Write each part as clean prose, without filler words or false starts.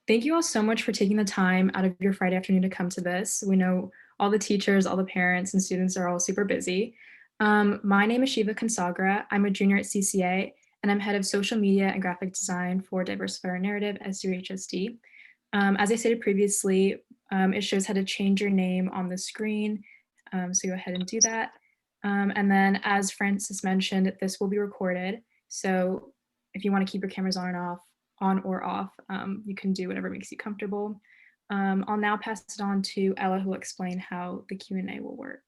Thank you all so much for taking the time out of your Friday afternoon to come to this. We know all the teachers, all the parents and students are all super busy. My name is Shiva Kansagara. I'm a junior at CCA and I'm head of social media and graphic design for Diversify Our Narrative SDUHSD. As I stated previously, it shows how to change your name on the screen. So go ahead and do that. And then as Francis mentioned, this will be recorded. So if you want to keep your cameras on or off, you can do whatever makes you comfortable. I'll now pass it on to Ella, who will explain how the Q&A will work.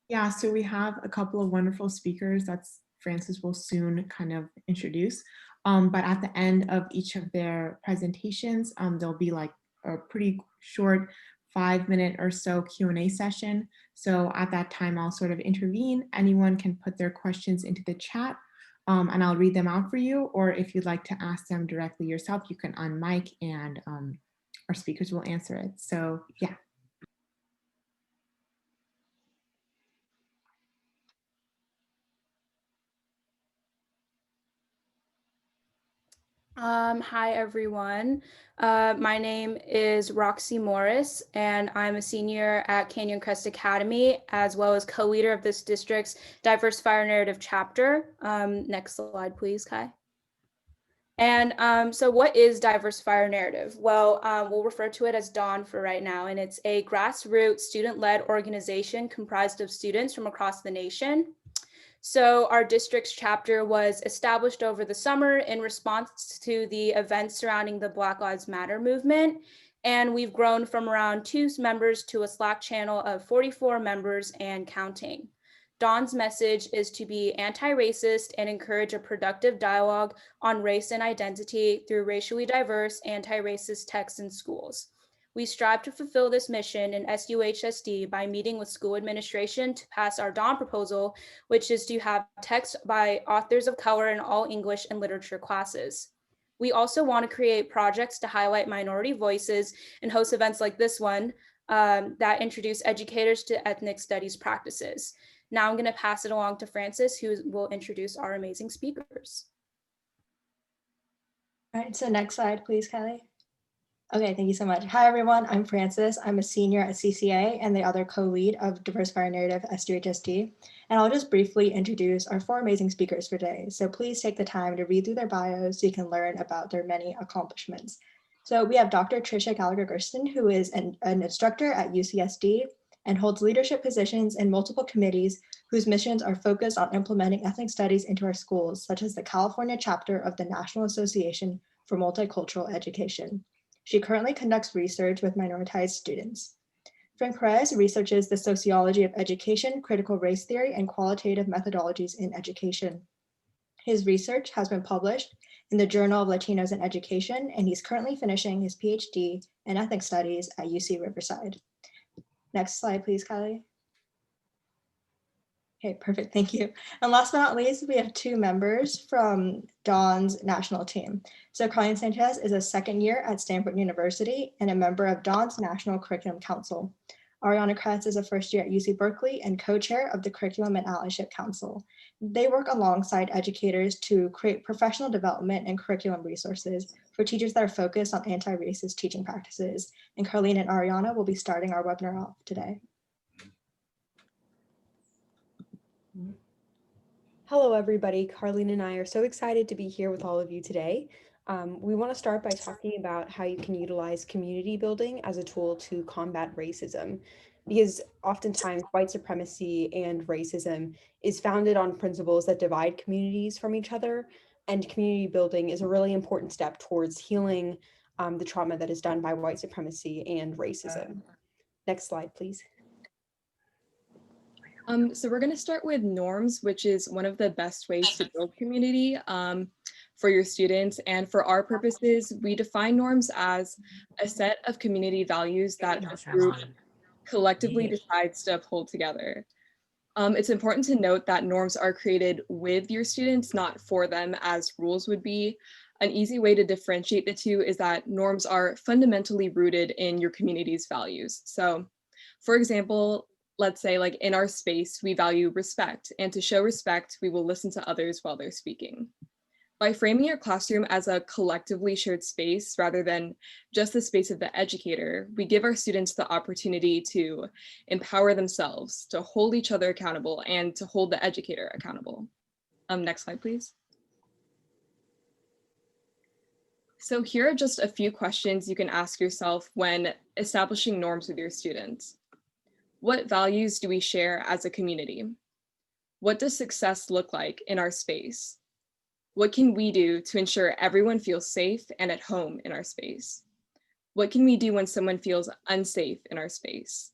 Yeah, so we have a couple of wonderful speakers that Francis will soon kind of introduce. But at the end of each of their presentations, there'll be like a pretty short 5-minute or so Q&A session. So at that time, I'll sort of intervene. Anyone can put their questions into the chat and I'll read them out for you. Or if you'd like to ask them directly yourself, you can unmic and our speakers will answer it. So yeah. Hi, everyone. My name is Roxy Morris, and I'm a senior at Canyon Crest Academy, as well as co-leader of this district's Diversify Our Narrative chapter. Next slide, please, Kai. And so what is Diversify Our Narrative? Well, we'll refer to it as DAWN for right now, and it's a grassroots student-led organization comprised of students from across the nation. So our district's chapter was established over the summer in response to the events surrounding the Black Lives Matter movement. And we've grown from around 2 members to a Slack channel of 44 members and counting. Dawn's message is to be anti-racist and encourage a productive dialogue on race and identity through racially diverse, anti-racist texts in schools. We strive to fulfill this mission in SDUHSD by meeting with school administration to pass our DAWN proposal, which is to have text by authors of color in all English and literature classes. We also want to create projects to highlight minority voices and host events like this one that introduce educators to ethnic studies practices. Now I'm going to pass it along to Francis, who will introduce our amazing speakers. All right, so next slide, please, Kelly. Okay, thank you so much. Hi, everyone. I'm Francis. I'm a senior at CCA and the other co-lead of Diversify Our Narrative SDUHSD. And I'll just briefly introduce our 4 amazing speakers for today. So please take the time to read through their bios so you can learn about their many accomplishments. So we have Dr. Tricia Gallagher-Geurtsen, who is an instructor at UCSD and holds leadership positions in multiple committees whose missions are focused on implementing ethnic studies into our schools, such as the California chapter of the National Association for Multicultural Education. She currently conducts research with minoritized students. Frank Perez researches the sociology of education, critical race theory, and qualitative methodologies in education. His research has been published in the Journal of Latinos in Education, and he's currently finishing his PhD in ethnic studies at UC Riverside. Next slide, please, Kylie. Okay, perfect, thank you. And last but not least, we have 2 members from Dawn's national team. So Carlene Sanchez is a 2nd year at Stanford University and a member of Dawn's National Curriculum Council. Ariana Kretz is a 1st year at UC Berkeley and co-chair of the Curriculum and Allyship Council. They work alongside educators to create professional development and curriculum resources for teachers that are focused on anti-racist teaching practices. And Carlene and Ariana will be starting our webinar off today. Hello, everybody. Carlene and I are so excited to be here with all of you today. We want to start by talking about how you can utilize community building as a tool to combat racism, because oftentimes white supremacy and racism is founded on principles that divide communities from each other, and community building is a really important step towards healing the trauma that is done by white supremacy and racism. Next slide, please. So we're going to start with norms, which is one of the best ways to build community for your students. And for our purposes, we define norms as a set of community values that a group collectively decides to uphold together. It's important to note that norms are created with your students, not for them, as rules would be. An easy way to differentiate the two is that norms are fundamentally rooted in your community's values. So, for example, let's say like in our space, we value respect, and to show respect, we will listen to others while they're speaking. By framing your classroom as a collectively shared space rather than just the space of the educator, we give our students the opportunity to empower themselves, to hold each other accountable, and to hold the educator accountable. Next slide, please. So here are just a few questions you can ask yourself when establishing norms with your students. What values do we share as a community? What does success look like in our space? What can we do to ensure everyone feels safe and at home in our space? What can we do when someone feels unsafe in our space?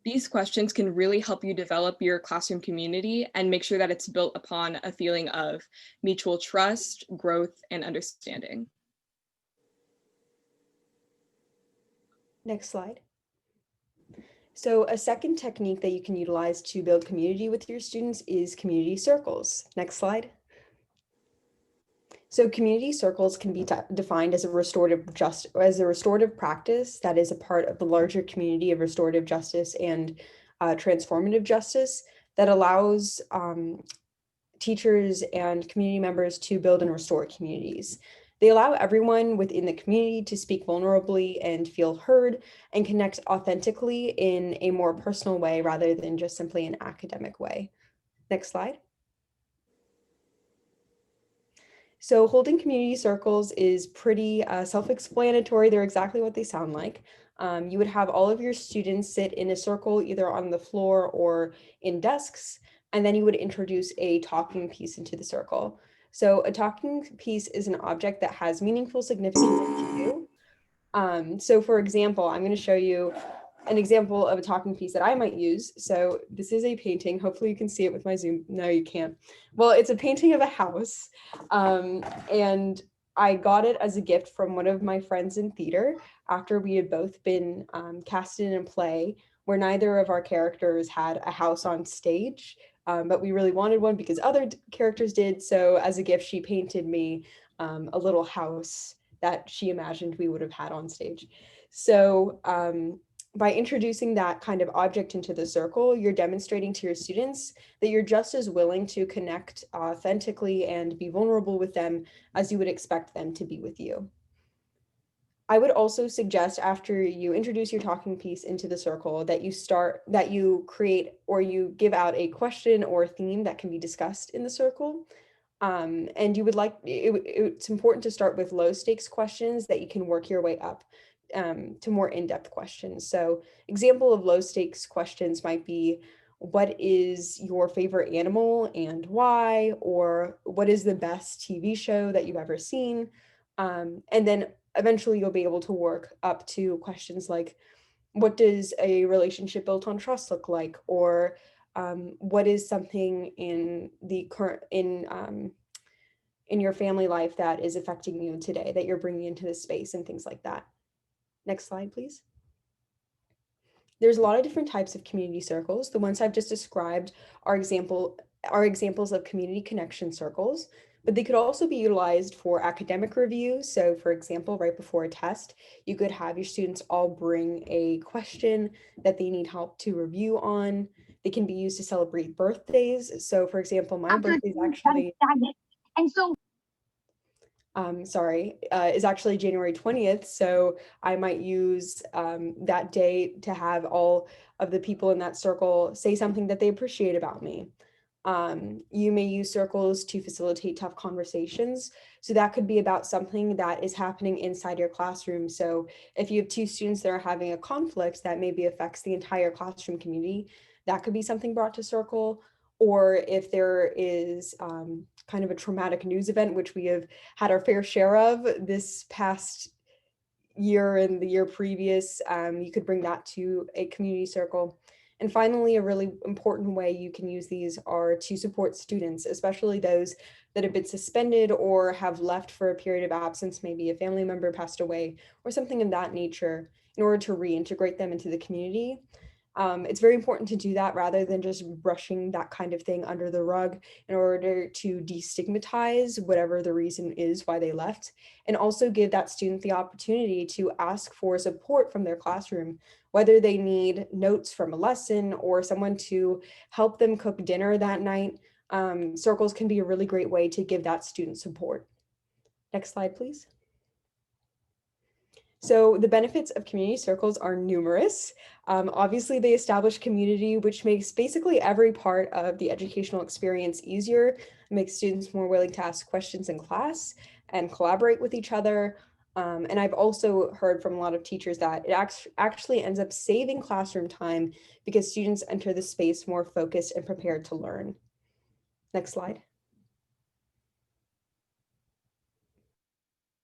These questions can really help you develop your classroom community and make sure that it's built upon a feeling of mutual trust, growth, and understanding. Next slide. So a second technique that you can utilize to build community with your students is community circles. Next slide. So community circles can be defined as a restorative practice that is a part of the larger community of restorative justice and transformative justice that allows teachers and community members to build and restore communities. They allow everyone within the community to speak vulnerably and feel heard and connect authentically in a more personal way rather than just simply an academic way. Next slide. So holding community circles is pretty self-explanatory. They're exactly what they sound like. You would have all of your students sit in a circle, either on the floor or in desks, and then you would introduce a talking piece into the circle. So a talking piece is an object that has meaningful significance to you. So for example, I'm going to show you an example of a talking piece that I might use. So this is a painting. Hopefully you can see it with my Zoom. No, you can't. Well, it's a painting of a house. And I got it as a gift from one of my friends in theater after we had both been casted in a play where neither of our characters had a house on stage, but we really wanted one because other characters did. So as a gift, she painted me a little house that she imagined we would have had on stage. So by introducing that kind of object into the circle, you're demonstrating to your students that you're just as willing to connect authentically and be vulnerable with them as you would expect them to be with you. I would also suggest after you introduce your talking piece into the circle that you create or you give out a question or theme that can be discussed in the circle. And you would it's important to start with low stakes questions that you can work your way up to more in-depth questions. So example of low stakes questions might be, what is your favorite animal and why? Or what is the best TV show that you've ever seen? And then eventually you'll be able to work up to questions like, what does a relationship built on trust look like? Or what is something in the current, in your family life that is affecting you today that you're bringing into this space and things like that. Next slide, please. There's a lot of different types of community circles. The ones I've just described are examples of community connection circles, but they could also be utilized for academic review. So for example, right before a test, you could have your students all bring a question that they need help to review on. They can be used to celebrate birthdays. So for example, my birthday is actually is actually January 20th. So I might use that day to have all of the people in that circle say something that they appreciate about me. You may use circles to facilitate tough conversations. So that could be about something that is happening inside your classroom. So if you have two students that are having a conflict that maybe affects the entire classroom community, that could be something brought to circle. Or if there is kind of a traumatic news event, which we have had our fair share of this past year and the year previous, you could bring that to a community circle. And finally, a really important way you can use these are to support students, especially those that have been suspended or have left for a period of absence, maybe a family member passed away or something of that nature, in order to reintegrate them into the community. It's very important to do that rather than just brushing that kind of thing under the rug in order to destigmatize whatever the reason is why they left, and also give that student the opportunity to ask for support from their classroom, whether they need notes from a lesson or someone to help them cook dinner that night. circles can be a really great way to give that student support. Next slide, please. So the benefits of community circles are numerous. Obviously, they establish community, which makes basically every part of the educational experience easier, makes students more willing to ask questions in class and collaborate with each other. And I've also heard from a lot of teachers that it actually ends up saving classroom time because students enter the space more focused and prepared to learn. Next slide.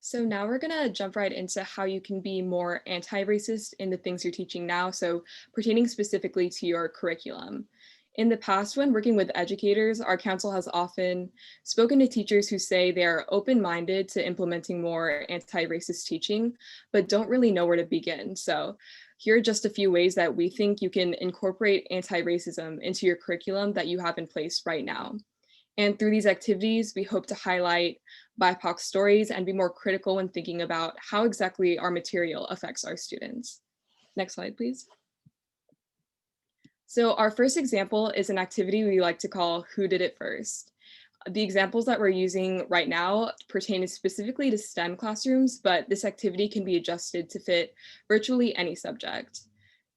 So now we're gonna jump right into how you can be more anti-racist in the things you're teaching now, so pertaining specifically to your curriculum. In the past, when working with educators, our council has often spoken to teachers who say they are open-minded to implementing more anti-racist teaching, but don't really know where to begin. So here are just a few ways that we think you can incorporate anti-racism into your curriculum that you have in place right now. And through these activities, we hope to highlight BIPOC stories and be more critical when thinking about how exactly our material affects our students. Next slide, please. So our first example is an activity we like to call Who Did It First? The examples that we're using right now pertain specifically to STEM classrooms, but this activity can be adjusted to fit virtually any subject.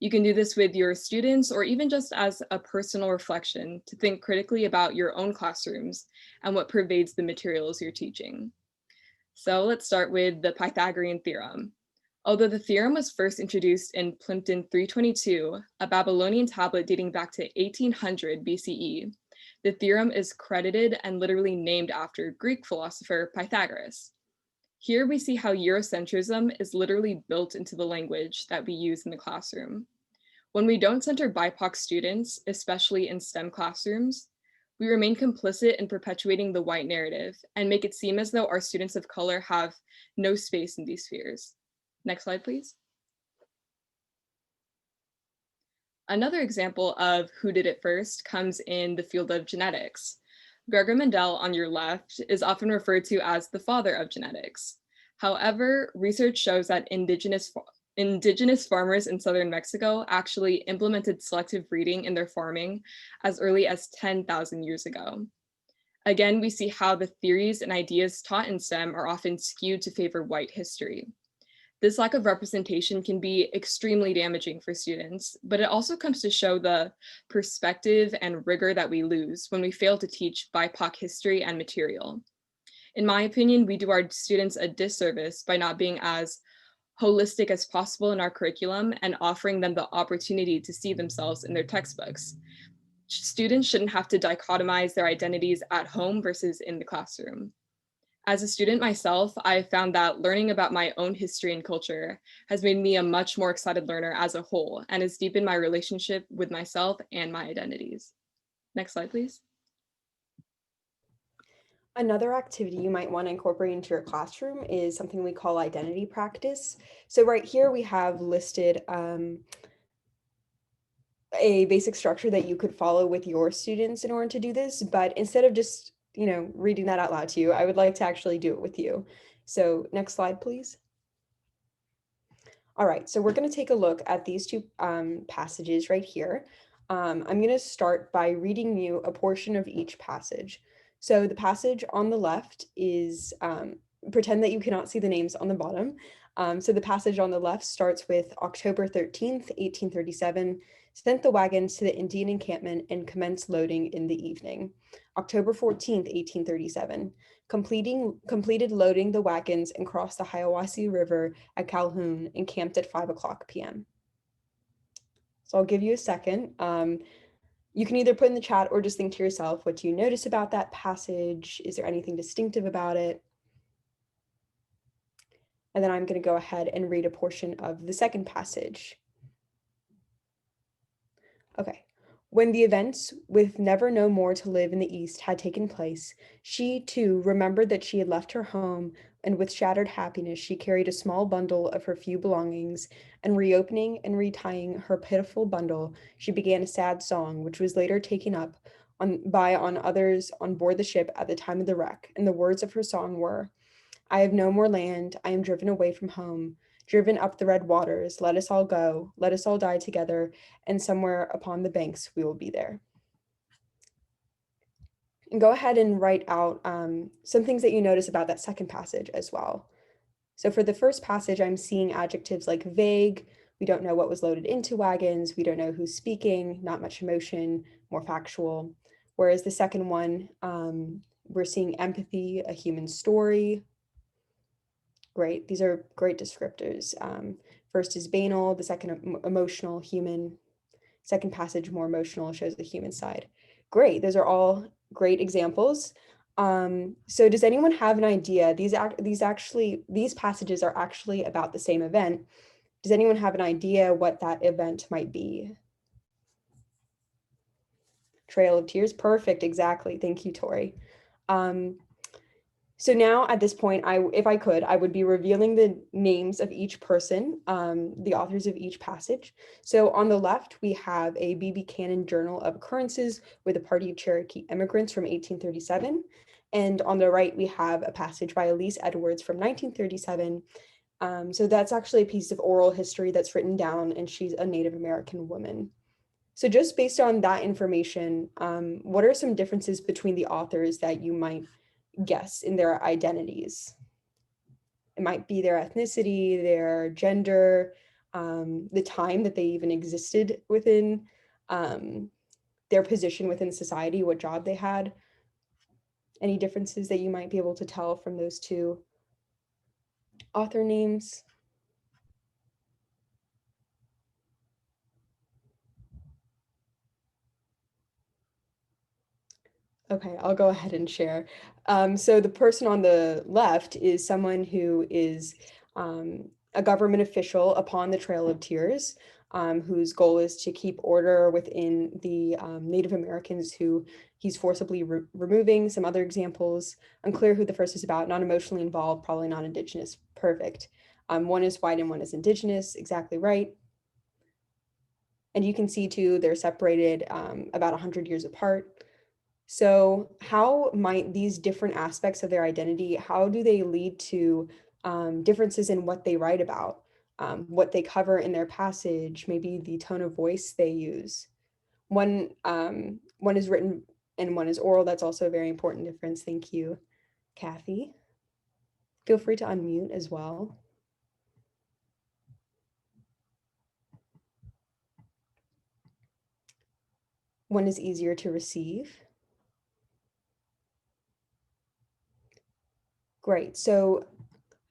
You can do this with your students or even just as a personal reflection to think critically about your own classrooms and what pervades the materials you're teaching. So let's start with the Pythagorean theorem. Although the theorem was first introduced in Plimpton 322, a Babylonian tablet dating back to 1800 BCE, the theorem is credited and literally named after Greek philosopher Pythagoras. Here we see how Eurocentrism is literally built into the language that we use in the classroom. When we don't center BIPOC students, especially in STEM classrooms, we remain complicit in perpetuating the white narrative and make it seem as though our students of color have no space in these spheres. Next slide, please. Another example of who did it first comes in the field of genetics. Gregor Mendel on your left is often referred to as the father of genetics. However, research shows that indigenous farmers in southern Mexico actually implemented selective breeding in their farming as early as 10,000 years ago. Again, we see how the theories and ideas taught in STEM are often skewed to favor white history. This lack of representation can be extremely damaging for students, but it also comes to show the perspective and rigor that we lose when we fail to teach BIPOC history and material. In my opinion, we do our students a disservice by not being as holistic as possible in our curriculum and offering them the opportunity to see themselves in their textbooks. Students shouldn't have to dichotomize their identities at home versus in the classroom. As a student myself, I found that learning about my own history and culture has made me a much more excited learner as a whole and has deepened my relationship with myself and my identities. Next slide, please. Another activity you might want to incorporate into your classroom is something we call identity practice. So right here we have listed a basic structure that you could follow with your students in order to do this, but instead of just reading that out loud to you, I would like to actually do it with you. So next slide, please. All right, so we're going to take a look at these two passages right here. I'm going to start by reading you a portion of each passage. So the passage on the left is, pretend that you cannot see the names on the bottom. So the passage on the left starts with October 13th, 1837, sent the wagons to the Indian encampment and commenced loading in the evening. October 14th, 1837, completed loading the wagons and crossed the Hiawassee River at Calhoun and camped at 5:00 p.m. So I'll give you a second. You can either put in the chat or just think to yourself, what do you notice about that passage? Is there anything distinctive about it? And then I'm going to go ahead and read a portion of the second passage. Okay. When the events with Never No More to Live in the East had taken place, she too remembered that she had left her home, and with shattered happiness, she carried a small bundle of her few belongings, and reopening and retying her pitiful bundle, she began a sad song, which was later taken up by others on board the ship at the time of the wreck, and the words of her song were, I have no more land, I am driven away from home, driven up the red waters, let us all go, let us all die together, and somewhere upon the banks we will be there. And go ahead and write out some things that you notice about that second passage as well. So for the first passage, I'm seeing adjectives like vague, we don't know what was loaded into wagons, we don't know who's speaking, not much emotion, more factual. Whereas the second one, we're seeing empathy, a human story. Great, these are great descriptors. First is banal, the second emotional, human. Second passage, more emotional, shows the human side. Great, those are all great examples. So does anyone have an idea? These passages are actually about the same event. Does anyone have an idea what that event might be? Trail of Tears, perfect, exactly. Thank you, Tori. So now at this point, if I could, I would be revealing the names of each person, the authors of each passage. So on the left, we have a B.B. Cannon Journal of Occurrences with a Party of Cherokee Immigrants from 1837. And on the right, we have a passage by Elise Edwards from 1937. So that's actually a piece of oral history that's written down, and she's a Native American woman. So just based on that information, what are some differences between the authors that you might guess in their identities? It might be their ethnicity, their gender, the time that they even existed within, their position within society, what job they had. Any differences that you might be able to tell from those two author names? Okay, I'll go ahead and share. So the person on the left is someone who is a government official upon the Trail of Tears, whose goal is to keep order within the Native Americans who he's forcibly removing. Some other examples, unclear who the first is about, not emotionally involved, probably not Indigenous, perfect. One is white and one is Indigenous, exactly right. And you can see too, they're separated about 100 years apart. So how might these different aspects of their identity, how do they lead to differences in what they write about, what they cover in their passage, maybe the tone of voice they use? One is written and one is oral. That's also a very important difference. Thank you, Kathy. Feel free to unmute as well. One is easier to receive. Great. So,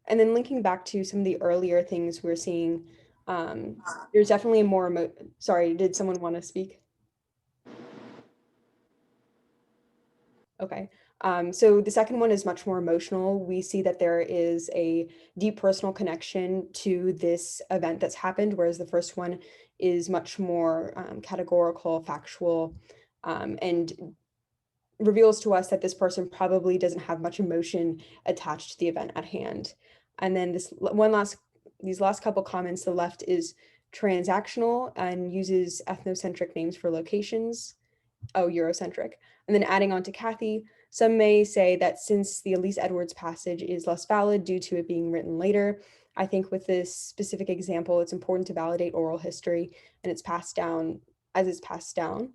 and then linking back to some of the earlier things we're seeing, there's definitely a more, sorry, did someone want to speak? Okay. So the second one is much more emotional. We see that there is a deep personal connection to this event that's happened, whereas the first one is much more categorical, factual, and reveals to us that this person probably doesn't have much emotion attached to the event at hand. And then these last couple comments, the left is transactional and uses ethnocentric names for locations. Oh, Eurocentric. And then adding on to Kathy, some may say that since the Elise Edwards passage is less valid due to it being written later, I think with this specific example, it's important to validate oral history and it's passed down as it's passed down.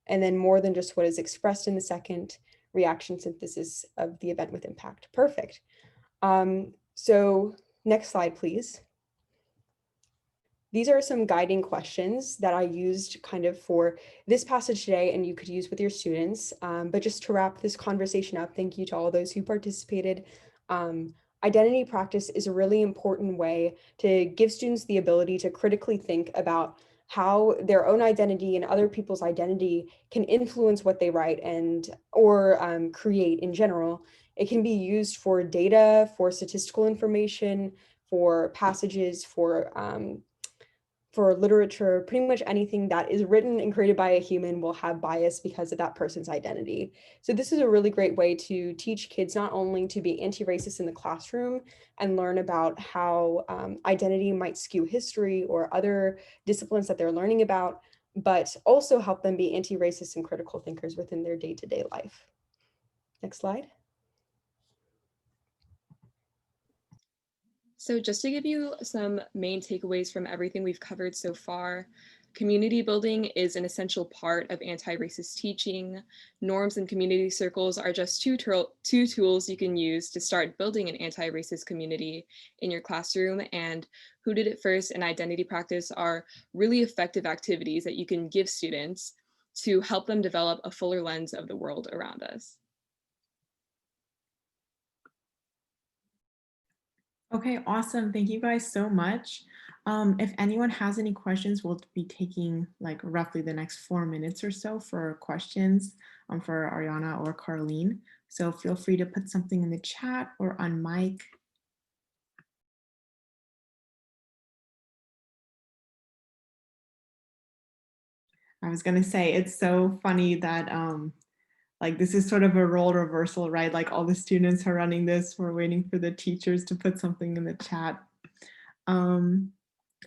And then more than just what is expressed in the second, reaction synthesis of the event with impact. Perfect. So next slide, please. These are some guiding questions that I used kind of for this passage today and you could use with your students. But just to wrap this conversation up, thank you to all those who participated. Identity practice is a really important way to give students the ability to critically think about how their own identity and other people's identity can influence what they write or create in general. It can be used for data, for statistical information, for passages, for literature. Pretty much anything that is written and created by a human will have bias because of that person's identity. So this is a really great way to teach kids not only to be anti-racist in the classroom and learn about how identity might skew history or other disciplines that they're learning about, but also help them be anti-racist and critical thinkers within their day-to-day life. Next slide. So just to give you some main takeaways from everything we've covered so far, Community building is an essential part of anti-racist teaching. Norms and community circles are just two tools you can use to start building an anti-racist community in your classroom. And Who Did It First and Identity Practice are really effective activities that you can give students to help them develop a fuller lens of the world around us. Okay, awesome. Thank you guys so much. If anyone has any questions, we'll be taking like roughly the next 4 minutes or so for questions for Ariana or Carlene. So feel free to put something in the chat or on mic. I was gonna say, it's so funny that like this is sort of a role reversal, right? Like all the students are running this, we're waiting for the teachers to put something in the chat.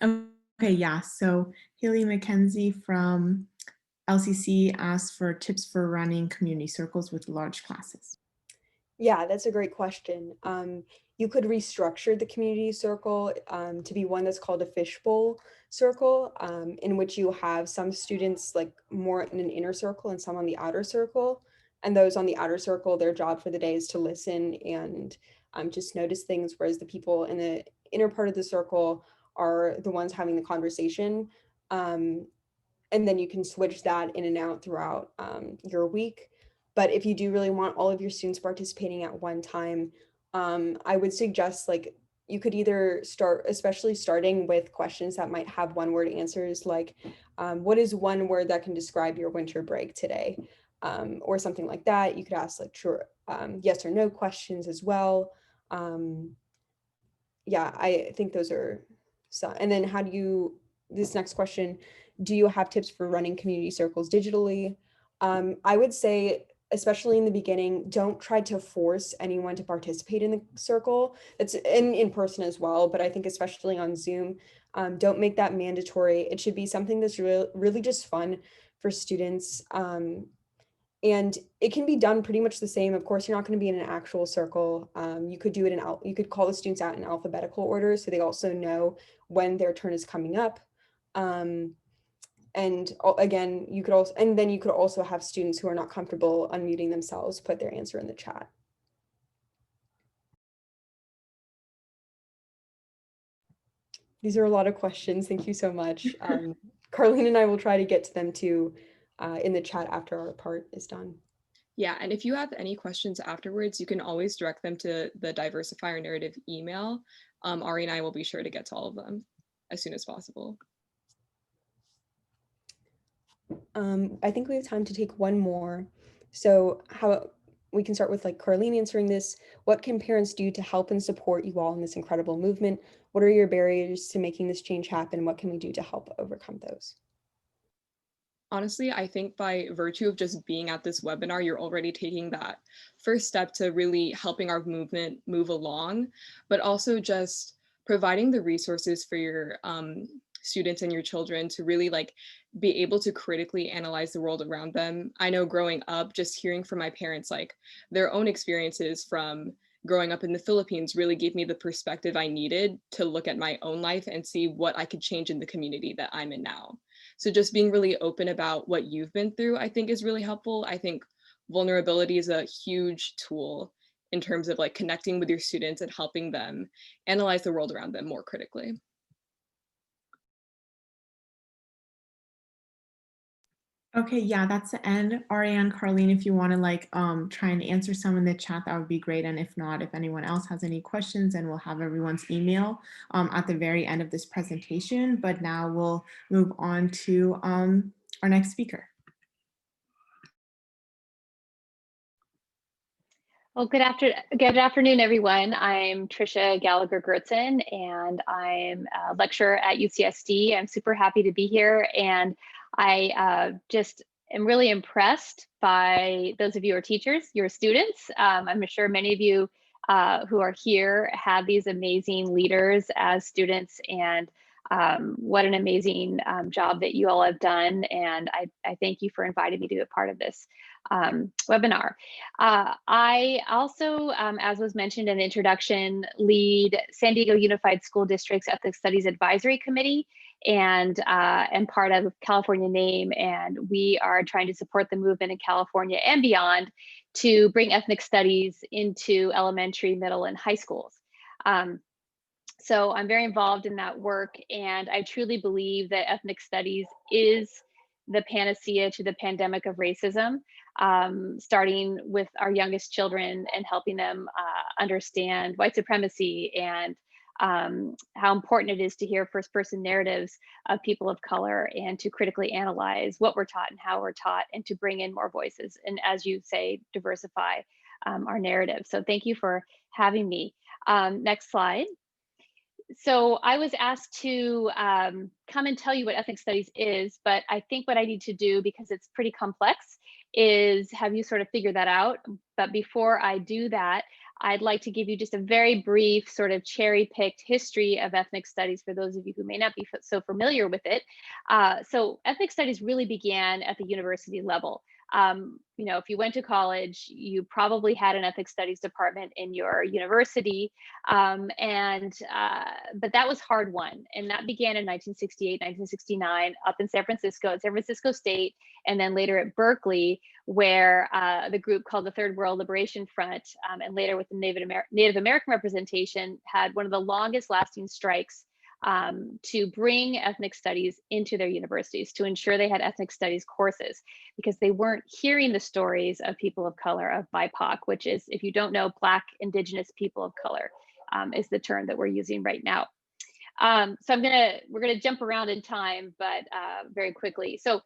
Okay, yeah, so Haley McKenzie from LCC asked for tips for running community circles with large classes. Yeah, that's a great question. You could restructure the community circle to be one that's called a fishbowl circle, in which you have some students like more in an inner circle and some on the outer circle. And those on the outer circle, their job for the day is to listen and just notice things, whereas the people in the inner part of the circle are the ones having the conversation. And then you can switch that in and out throughout your week. But if you do really want all of your students participating at one time, I would suggest like you could either start, especially starting with questions that might have one word answers, like what is one word that can describe your winter break today? Or something like that. You could ask like yes or no questions as well. Yeah, I think those are some. And then this next question, do you have tips for running community circles digitally? I would say, especially in the beginning, don't try to force anyone to participate in the circle. It's in person as well, but I think especially on Zoom, don't make that mandatory. It should be something that's really just fun for students. And it can be done pretty much the same. Of course, you're not going to be in an actual circle. You could do it you could call the students out in alphabetical order so they also know when their turn is coming up. And again, you could also have students who are not comfortable unmuting themselves put their answer in the chat. These are a lot of questions. Thank you so much. Carlene and I will try to get to them too in the chat after our part is done. Yeah, and if you have any questions afterwards, you can always direct them to the Diversify Our Narrative email. Ari and I will be sure to get to all of them as soon as possible. I think we have time to take one more. So how we can start with like Carlene answering this. What can parents do to help and support you all in this incredible movement? What are your barriers to making this change happen? What can we do to help overcome those? Honestly, I think by virtue of just being at this webinar, you're already taking that first step to really helping our movement move along, but also just providing the resources for your students and your children to really like be able to critically analyze the world around them. I know growing up, just hearing from my parents, like their own experiences from growing up in the Philippines really gave me the perspective I needed to look at my own life and see what I could change in the community that I'm in now. So just being really open about what you've been through, I think is really helpful. I think vulnerability is a huge tool in terms of like connecting with your students and helping them analyze the world around them more critically. Okay, yeah, that's the end. Ariane, Carlene, if you want to like try and answer some in the chat, that would be great. And if not, if anyone else has any questions, then we'll have everyone's email at the very end of this presentation. But now we'll move on to our next speaker. Well, good afternoon, everyone. I'm Tricia Gallagher-Geurtsen, and I'm a lecturer at UCSD. I'm super happy to be here, and I just am really impressed by those of you who are teachers, you're students. I'm sure many of you who are here have these amazing leaders as students, and what an amazing job that you all have done, and I thank you for inviting me to be a part of this. webinar. I also, as was mentioned in the introduction, lead San Diego Unified School District's Ethnic Studies Advisory Committee and part of California NAME, and we are trying to support the movement in California and beyond to bring ethnic studies into elementary, middle, and high schools. So I'm very involved in that work, and I truly believe that ethnic studies is the panacea to the pandemic of racism, starting with our youngest children and helping them understand white supremacy and how important it is to hear first-person narratives of people of color and to critically analyze what we're taught and how we're taught and to bring in more voices. And as you say, diversify our narrative. So thank you for having me. Next slide. So I was asked to come and tell you what ethnic studies is, but I think what I need to do, because it's pretty complex, is have you sort of figure that out. But before I do that, I'd like to give you just a very brief sort of cherry-picked history of ethnic studies for those of you who may not be so familiar with it. So ethnic studies really began at the university level. You know, if you went to college, you probably had an ethnic studies department in your university, but that was hard won, and that began in 1968, 1969, up in San Francisco, at San Francisco State, and then later at Berkeley, where the group called the Third World Liberation Front, and later with the Native American representation, had one of the longest lasting strikes to bring ethnic studies into their universities, to ensure they had ethnic studies courses, because they weren't hearing the stories of people of color, of BIPOC, which is, if you don't know, Black, Indigenous people of color, is the term that we're using right now. So we're gonna jump around in time, but very quickly. So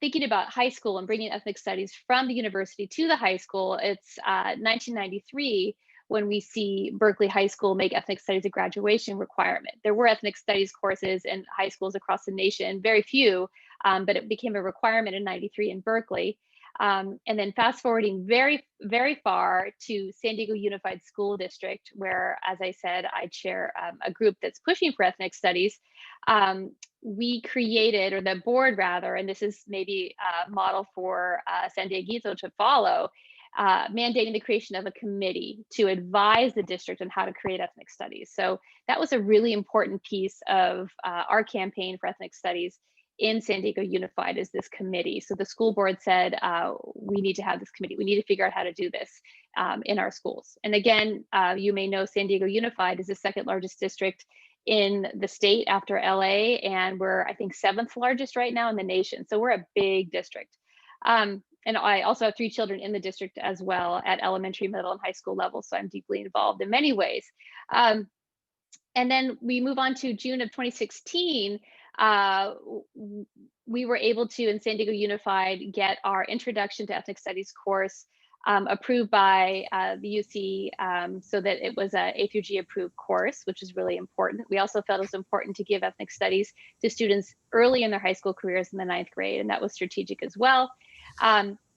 thinking about high school and bringing ethnic studies from the university to the high school, it's 1993 when we see Berkeley High School make ethnic studies a graduation requirement. There were ethnic studies courses in high schools across the nation, very few, but it became a requirement in '93 in Berkeley. And then fast forwarding very, very far to San Diego Unified School District, where, as I said, I chair a group that's pushing for ethnic studies. We created, or the board rather, and this is maybe a model for San Diego to follow, mandating the creation of a committee to advise the district on how to create ethnic studies. So that was a really important piece of our campaign for ethnic studies in San Diego Unified, is this committee. So the school board said, we need to have this committee. We need to figure out how to do this in our schools. And again, you may know San Diego Unified is the second largest district in the state after LA, and we're, I think, 7th largest right now in the nation. So we're a big district. And I also have 3 children in the district as well at elementary, middle, and high school level. So I'm deeply involved in many ways. And then we move on to June of 2016. We were able to, in San Diego Unified, get our Introduction to Ethnic Studies course approved by the UC, so that it was a A through G approved course, which is really important. We also felt it was important to give ethnic studies to students early in their high school careers in the 9th grade, and that was strategic as well.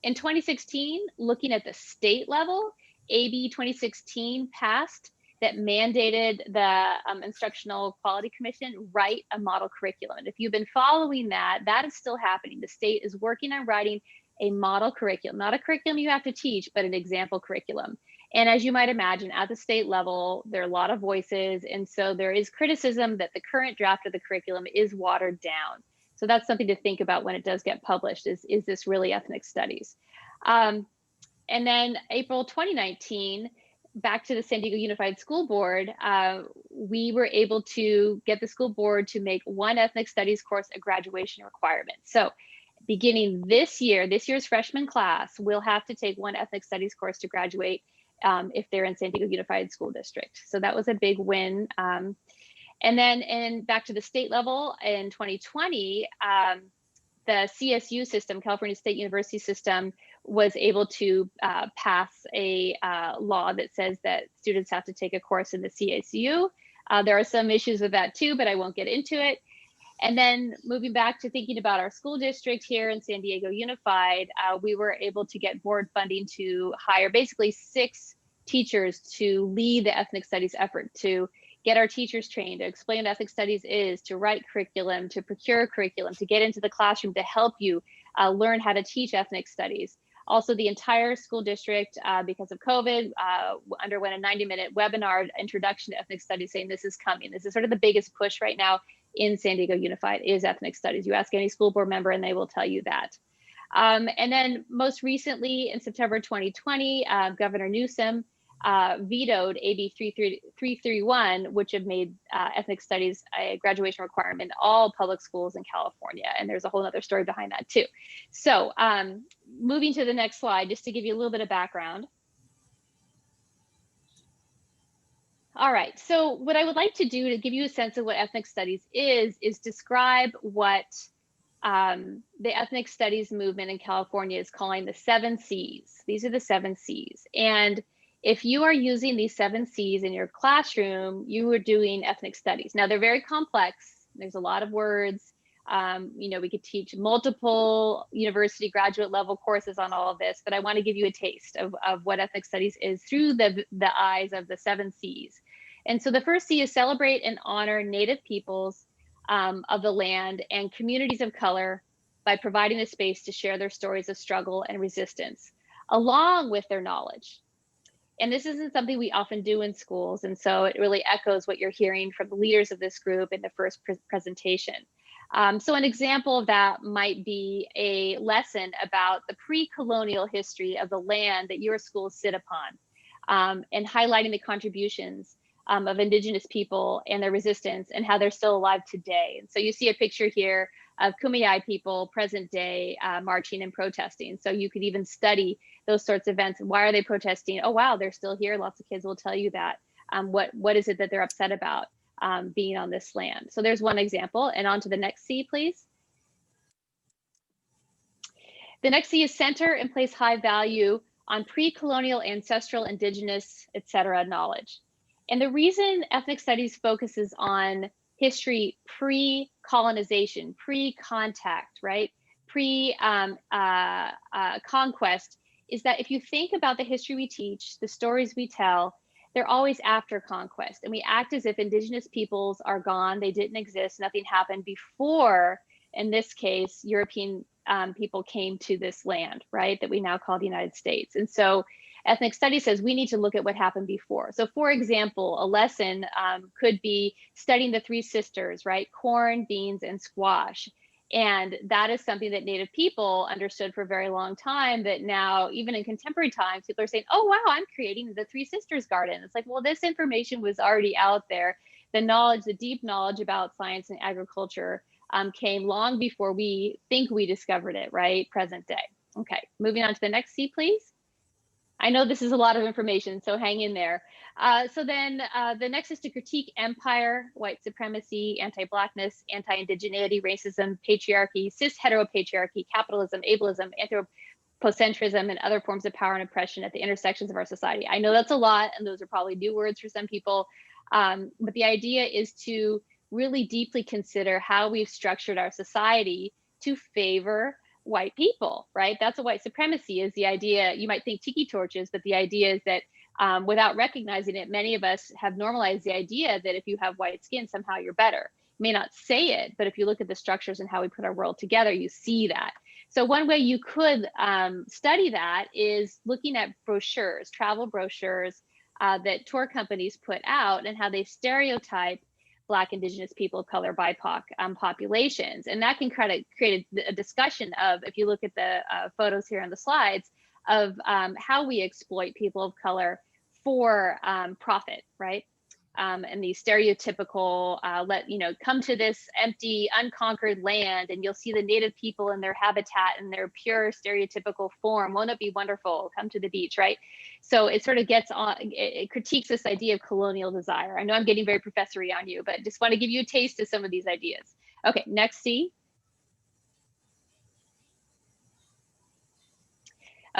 In 2016, looking at the state level, AB 2016 passed that mandated the Instructional Quality Commission write a model curriculum. And if you've been following that, that is still happening. The state is working on writing a model curriculum, not a curriculum you have to teach, but an example curriculum. And as you might imagine, at the state level, there are a lot of voices. And so there is criticism that the current draft of the curriculum is watered down. So that's something to think about when it does get published, is this really ethnic studies? And then April 2019, back to the San Diego Unified School Board, we were able to get the school board to make one ethnic studies course a graduation requirement. So beginning this year's freshman class will have to take one ethnic studies course to graduate if they're in San Diego Unified School District. So that was a big win. And then back to the state level in 2020, the CSU system, California State University system, was able to pass a law that says that students have to take a course in the CSU. There are some issues with that too, but I won't get into it. And then moving back to thinking about our school district here in San Diego Unified, we were able to get board funding to hire basically 6 teachers to lead the ethnic studies effort, to get our teachers trained, to explain what ethnic studies is, to write curriculum, to procure curriculum, to get into the classroom to help you learn how to teach ethnic studies. Also, the entire school district, because of COVID, underwent a 90-minute webinar introduction to ethnic studies, saying this is coming. This is sort of the biggest push right now in San Diego Unified is ethnic studies. You ask any school board member and they will tell you that. And then most recently in September 2020, Governor Newsom vetoed AB 331, which have made ethnic studies a graduation requirement in all public schools in California. And there's a whole other story behind that too. So moving to the next slide, just to give you a little bit of background. All right, so what I would like to do to give you a sense of what ethnic studies is describe what the ethnic studies movement in California is calling the 7 C's. These are the 7 C's. And if you are using these 7 C's in your classroom, you are doing ethnic studies. Now, they're very complex. There's a lot of words. You know, we could teach multiple university graduate level courses on all of this, but I want to give you a taste of what ethnic studies is through the eyes of the 7 C's. And so the first C is celebrate and honor Native peoples of the land and communities of color by providing a space to share their stories of struggle and resistance, along with their knowledge. And this isn't something we often do in schools. And so it really echoes what you're hearing from the leaders of this group in the first presentation. So an example of that might be a lesson about the pre-colonial history of the land that your schools sit upon, and highlighting the contributions of Indigenous people and their resistance and how they're still alive today. And so you see a picture here of Kumeyaay people present day marching and protesting. So you could even study those sorts of events. Why are they protesting? Oh, wow, they're still here. Lots of kids will tell you that. What is it that they're upset about being on this land? So there's one example. And on to the next C, please. The next C is center and place high value on pre-colonial, ancestral, Indigenous, etc. knowledge. And the reason ethnic studies focuses on history pre-colonization, pre-contact, right? Pre-conquest is that if you think about the history we teach, the stories we tell, they're always after conquest. And we act as if Indigenous peoples are gone, they didn't exist, nothing happened before, in this case, European people came to this land, right? That we now call the United States. And so ethnic studies says we need to look at what happened before. So for example, a lesson could be studying the 3 sisters, right? Corn, beans, and squash. And that is something that Native people understood for a very long time, that now, even in contemporary times, people are saying, oh, wow, I'm creating the 3 sisters garden. It's like, well, this information was already out there. The knowledge, the deep knowledge about science and agriculture came long before we think we discovered it, right? Present day. Okay, moving on to the next C, please. I know this is a lot of information, so hang in there. So then the next is to critique empire, white supremacy, anti-Blackness, anti-indigeneity, racism, patriarchy, cis-heteropatriarchy, capitalism, ableism, anthropocentrism, and other forms of power and oppression at the intersections of our society. I know that's a lot, and those are probably new words for some people, but the idea is to really deeply consider how we've structured our society to favor white people, right? That's what white supremacy is. The idea, you might think tiki torches, but the idea is that without recognizing it, many of us have normalized the idea that if you have white skin, somehow you're better. You may not say it, but if you look at the structures and how we put our world together, you see that. So one way you could study that is looking at brochures, travel brochures that tour companies put out and how they stereotype Black, Indigenous people of color, BIPOC populations. And that can create a discussion of, if you look at the photos here on the slides, of how we exploit people of color for profit, right? And these stereotypical, come to this empty, unconquered land and you'll see the Native people in their habitat in their pure stereotypical form. Won't it be wonderful? Come to the beach, right? So it sort of gets on, it critiques this idea of colonial desire. I know I'm getting very professory on you, but just want to give you a taste of some of these ideas. Okay, next C.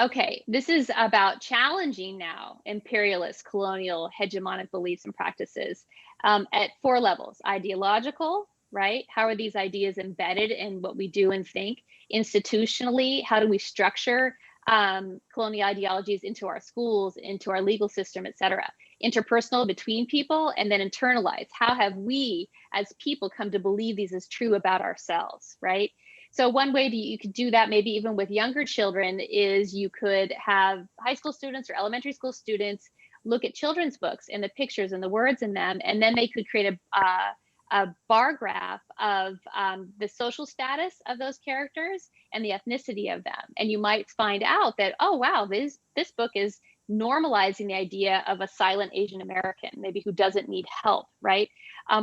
Okay, this is about challenging now imperialist, colonial, hegemonic beliefs and practices at 4 levels. Ideological, right? How are these ideas embedded in what we do and think? Institutionally, how do we structure colonial ideologies into our schools, into our legal system, et cetera? Interpersonal, between people, and then internalized. How have we as people come to believe these as true about ourselves, right? So one way you could do that, maybe even with younger children, is you could have high school students or elementary school students look at children's books and the pictures and the words in them, and then they could create a bar graph of the social status of those characters and the ethnicity of them. And you might find out that, oh, wow, this book is normalizing the idea of a silent Asian American, maybe who doesn't need help, right?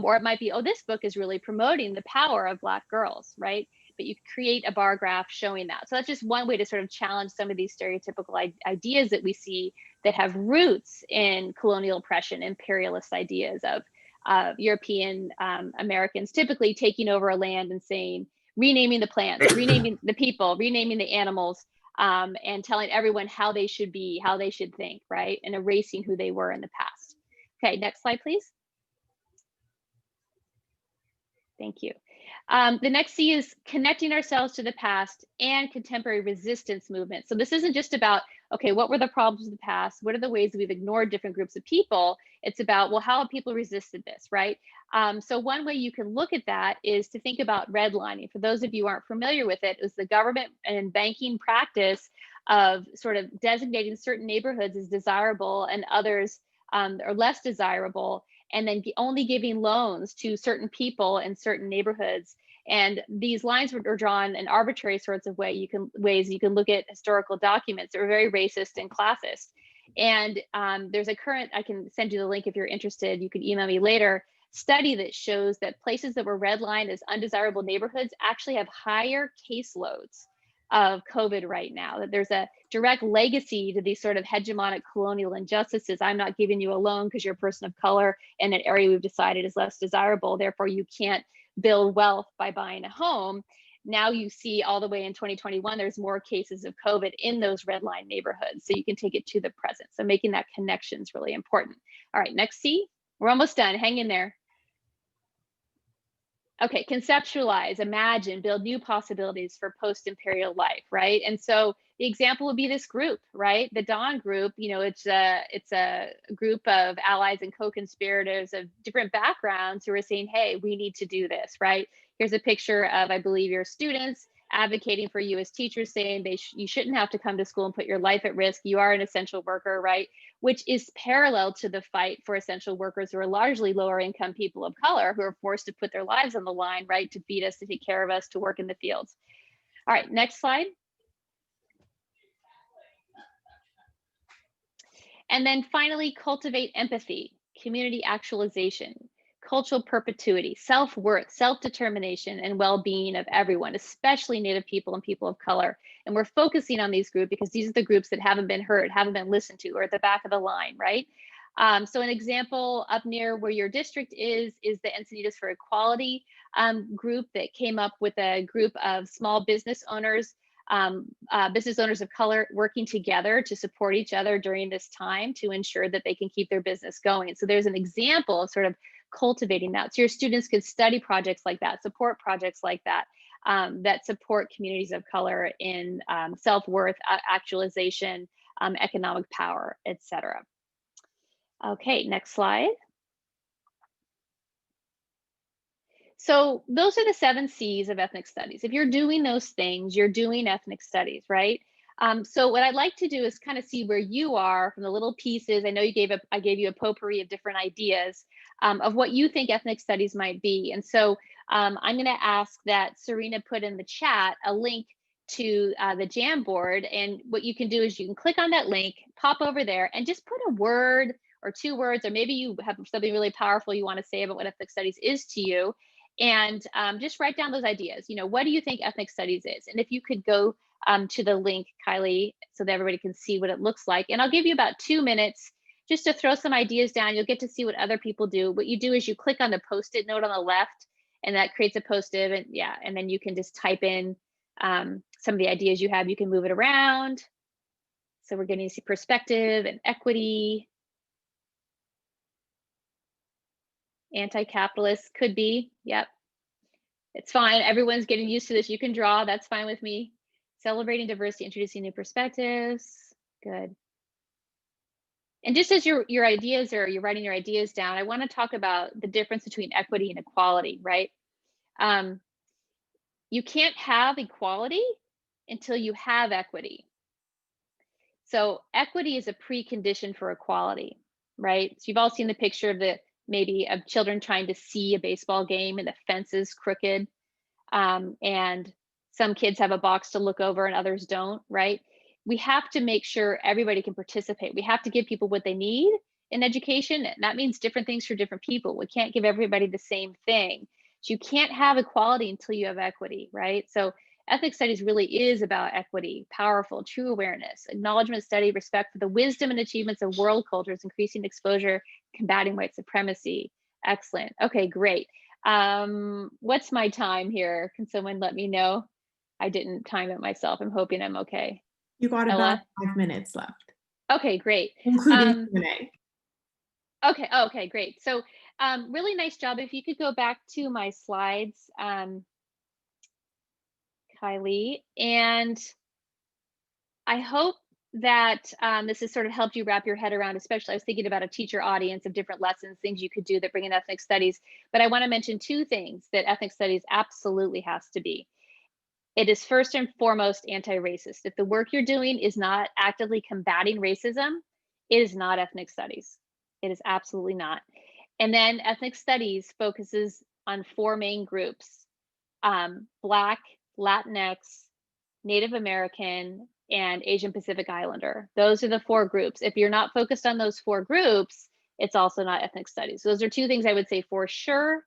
Or it might be, oh, this book is really promoting the power of Black girls, right? But you create a bar graph showing that. So that's just one way to sort of challenge some of these stereotypical ideas that we see that have roots in colonial oppression, imperialist ideas of European Americans typically taking over a land and saying, renaming the plants, renaming the people, renaming the animals, and telling everyone how they should be, how they should think, right? And erasing who they were in the past. Okay, next slide, please. Thank you. The next C is connecting ourselves to the past and contemporary resistance movements. So this isn't just about, okay, what were the problems of the past? What are the ways that we've ignored different groups of people? It's about, well, how have people resisted this, right? So one way you can look at that is to think about redlining. For those of you who aren't familiar with it, is the government and banking practice of sort of designating certain neighborhoods as desirable and others are less desirable, and then only giving loans to certain people in certain neighborhoods. And these lines were drawn in arbitrary sorts of ways you can look at historical documents that were very racist and classist. And there's a current, I can send you the link if you're interested, you can email me later, study that shows that places that were redlined as undesirable neighborhoods actually have higher caseloads of COVID right now, that there's a direct legacy to these sort of hegemonic colonial injustices. I'm not giving you a loan because you're a person of color in an area we've decided is less desirable, therefore you can't build wealth by buying a home. Now you see all the way in 2021, there's more cases of COVID in those redline neighborhoods. So you can take it to the present. So making that connection is really important. All right, next C, we're almost done, hang in there. Okay, conceptualize, imagine, build new possibilities for post-imperial life, right? And so the example would be this group, right? The Dawn group, you know, it's a group of allies and co-conspirators of different backgrounds who are saying, hey, we need to do this, right? Here's a picture of, I believe, your students advocating for you as teachers, saying you shouldn't have to come to school and put your life at risk. You are an essential worker, right? Which is parallel to the fight for essential workers who are largely lower income people of color who are forced to put their lives on the line, right? To feed us, to take care of us, to work in the fields. All right, next slide. And then finally, cultivate empathy, community actualization, cultural perpetuity, self-worth, self-determination, and well-being of everyone, especially Native people and people of color. And we're focusing on these groups because these are the groups that haven't been heard, haven't been listened to, or at the back of the line, right? So an example up near where your district is the Encinitas for Equality group that came up with a group of small business owners of color working together to support each other during this time to ensure that they can keep their business going. So there's an example of sort of cultivating that. So your students could study projects like that, support projects like that, that support communities of color in self-worth, actualization, economic power, etc. Okay, next slide. So those are the 7 C's of ethnic studies. If you're doing those things, you're doing ethnic studies, right? So what I'd like to do is kind of see where you are from the little pieces. I know I gave you a potpourri of different ideas of what you think ethnic studies might be. And so I'm going to ask that Serena put in the chat a link to the Jamboard. And what you can do is you can click on that link, pop over there, and just put a word or 2 words, or maybe you have something really powerful you want to say about what ethnic studies is to you. And just write down those ideas. You know, what do you think ethnic studies is? And if you could go to the link, Kylie, so that everybody can see what it looks like. And I'll give you about 2 minutes just to throw some ideas down. You'll get to see what other people do. What you do is you click on the Post-it note on the left, and that creates a Post-it, and yeah, and then you can just type in some of the ideas you have. You can move it around. So we're getting to see perspective and equity. Anti-capitalist could be, yep. It's fine, everyone's getting used to this. You can draw, that's fine with me. Celebrating diversity, introducing new perspectives, good. And just as your ideas are, you're writing your ideas down, I wanna talk about the difference between equity and equality, right? you can't have equality until you have equity. So equity is a precondition for equality, right? So you've all seen the picture of maybe of children trying to see a baseball game and the fence is crooked, and some kids have a box to look over and others don't, right? We have to make sure everybody can participate. We have to give people what they need in education, and that means different things for different people. We can't give everybody the same thing. So you can't have equality until you have equity, right? So ethnic studies really is about equity, powerful, true awareness, acknowledgement, study, respect for the wisdom and achievements of world cultures, increasing exposure, combating white supremacy. Excellent. Okay, great. What's my time here? Can someone let me know? I didn't time it myself. I'm hoping I'm okay. You got about Ella? 5 minutes left, Okay, great. including Q&A. Okay, great. So really nice job. If you could go back to my slides, Kylie, and I hope that this has sort of helped you wrap your head around, especially I was thinking about a teacher audience of different lessons, things you could do that bring in ethnic studies. But I want to mention two things that ethnic studies absolutely has to be. It is first and foremost anti-racist. If the work you're doing is not actively combating racism, it is not ethnic studies. It is absolutely not. And then ethnic studies focuses on four main groups: Black, Latinx, Native American, and Asian Pacific Islander. Those are the four groups. If you're not focused on those four groups, it's also not ethnic studies. So those are two things I would say for sure,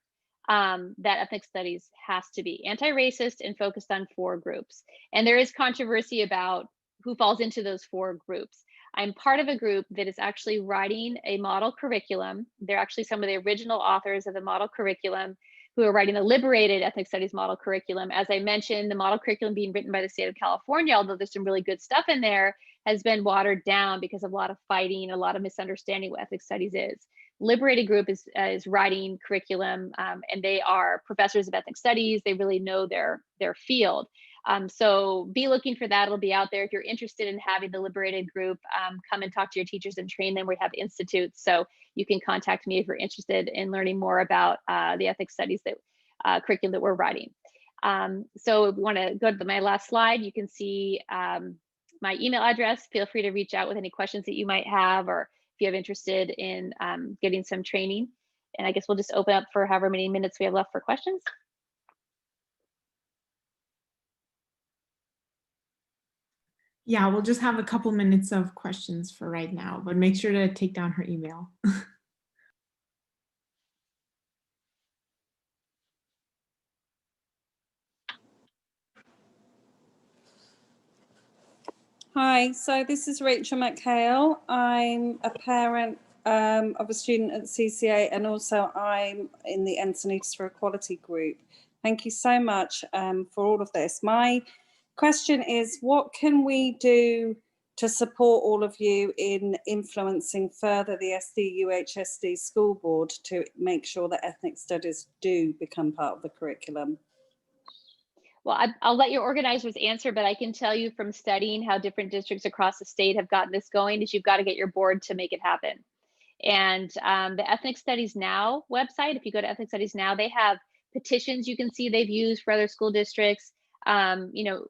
that ethnic studies has to be anti-racist and focused on four groups. And there is controversy about who falls into those four groups. I'm part of a group that is actually writing a model curriculum. They're actually some of the original authors of the model curriculum who are writing the liberated ethnic studies model curriculum. As I mentioned, the model curriculum being written by the state of California, although there's some really good stuff in there, has been watered down because of a lot of fighting, a lot of misunderstanding what ethnic studies is. Liberated group is writing curriculum, and they are professors of ethnic studies. They really know their field. So be looking for that. It'll be out there. If you're interested in having the liberated group, come and talk to your teachers and train them. We have institutes, so you can contact me if you're interested in learning more about the ethics studies that curriculum that we're writing. So if we want to go to my last slide, you can see my email address. Feel free to reach out with any questions that you might have, or if you have interested in getting some training. And I guess we'll just open up for however many minutes we have left for questions. Yeah, we'll just have a couple minutes of questions for right now, but make sure to take down her email. Hi, so this is Rachel McHale. I'm a parent of a student at CCA, and also I'm in the Encinitas for Equality group. Thank you so much for all of this. My question is, what can we do to support all of you in influencing further the SDUHSD school board to make sure that ethnic studies do become part of the curriculum? Well, I'll let your organizers answer, but I can tell you from studying how different districts across the state have gotten this going is you've got to get your board to make it happen. And the Ethnic Studies Now website, if you go to Ethnic Studies Now, they have petitions you can see they've used for other school districts, you know,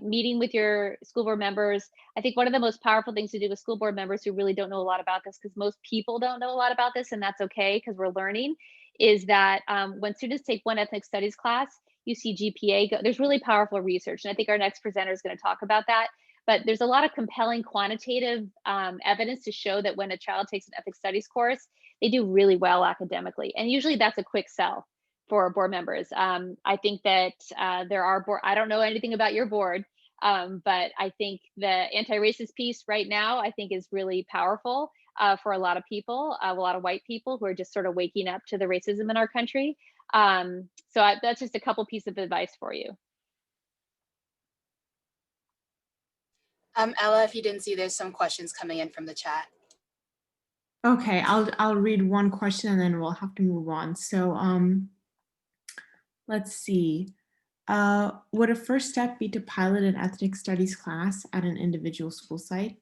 meeting with your school board members. I think one of the most powerful things to do with school board members who really don't know a lot about this, because most people don't know a lot about this, and that's okay because we're learning, is that when students take one ethnic studies class, you see GPA go. There's really powerful research, and I think our next presenter is going to talk about that. But there's a lot of compelling quantitative evidence to show that when a child takes an ethnic studies course, they do really well academically. And usually that's a quick sell for board members. I think that there are board, I don't know anything about your board, but I think the anti-racist piece right now, I think is really powerful for a lot of people, a lot of white people who are just sort of waking up to the racism in our country. So that's just a couple pieces of advice for you. Ella, if you didn't see, there's some questions coming in from the chat. Okay, I'll read one question and then we'll have to move on. So let's see. Would a first step be to pilot an ethnic studies class at an individual school site?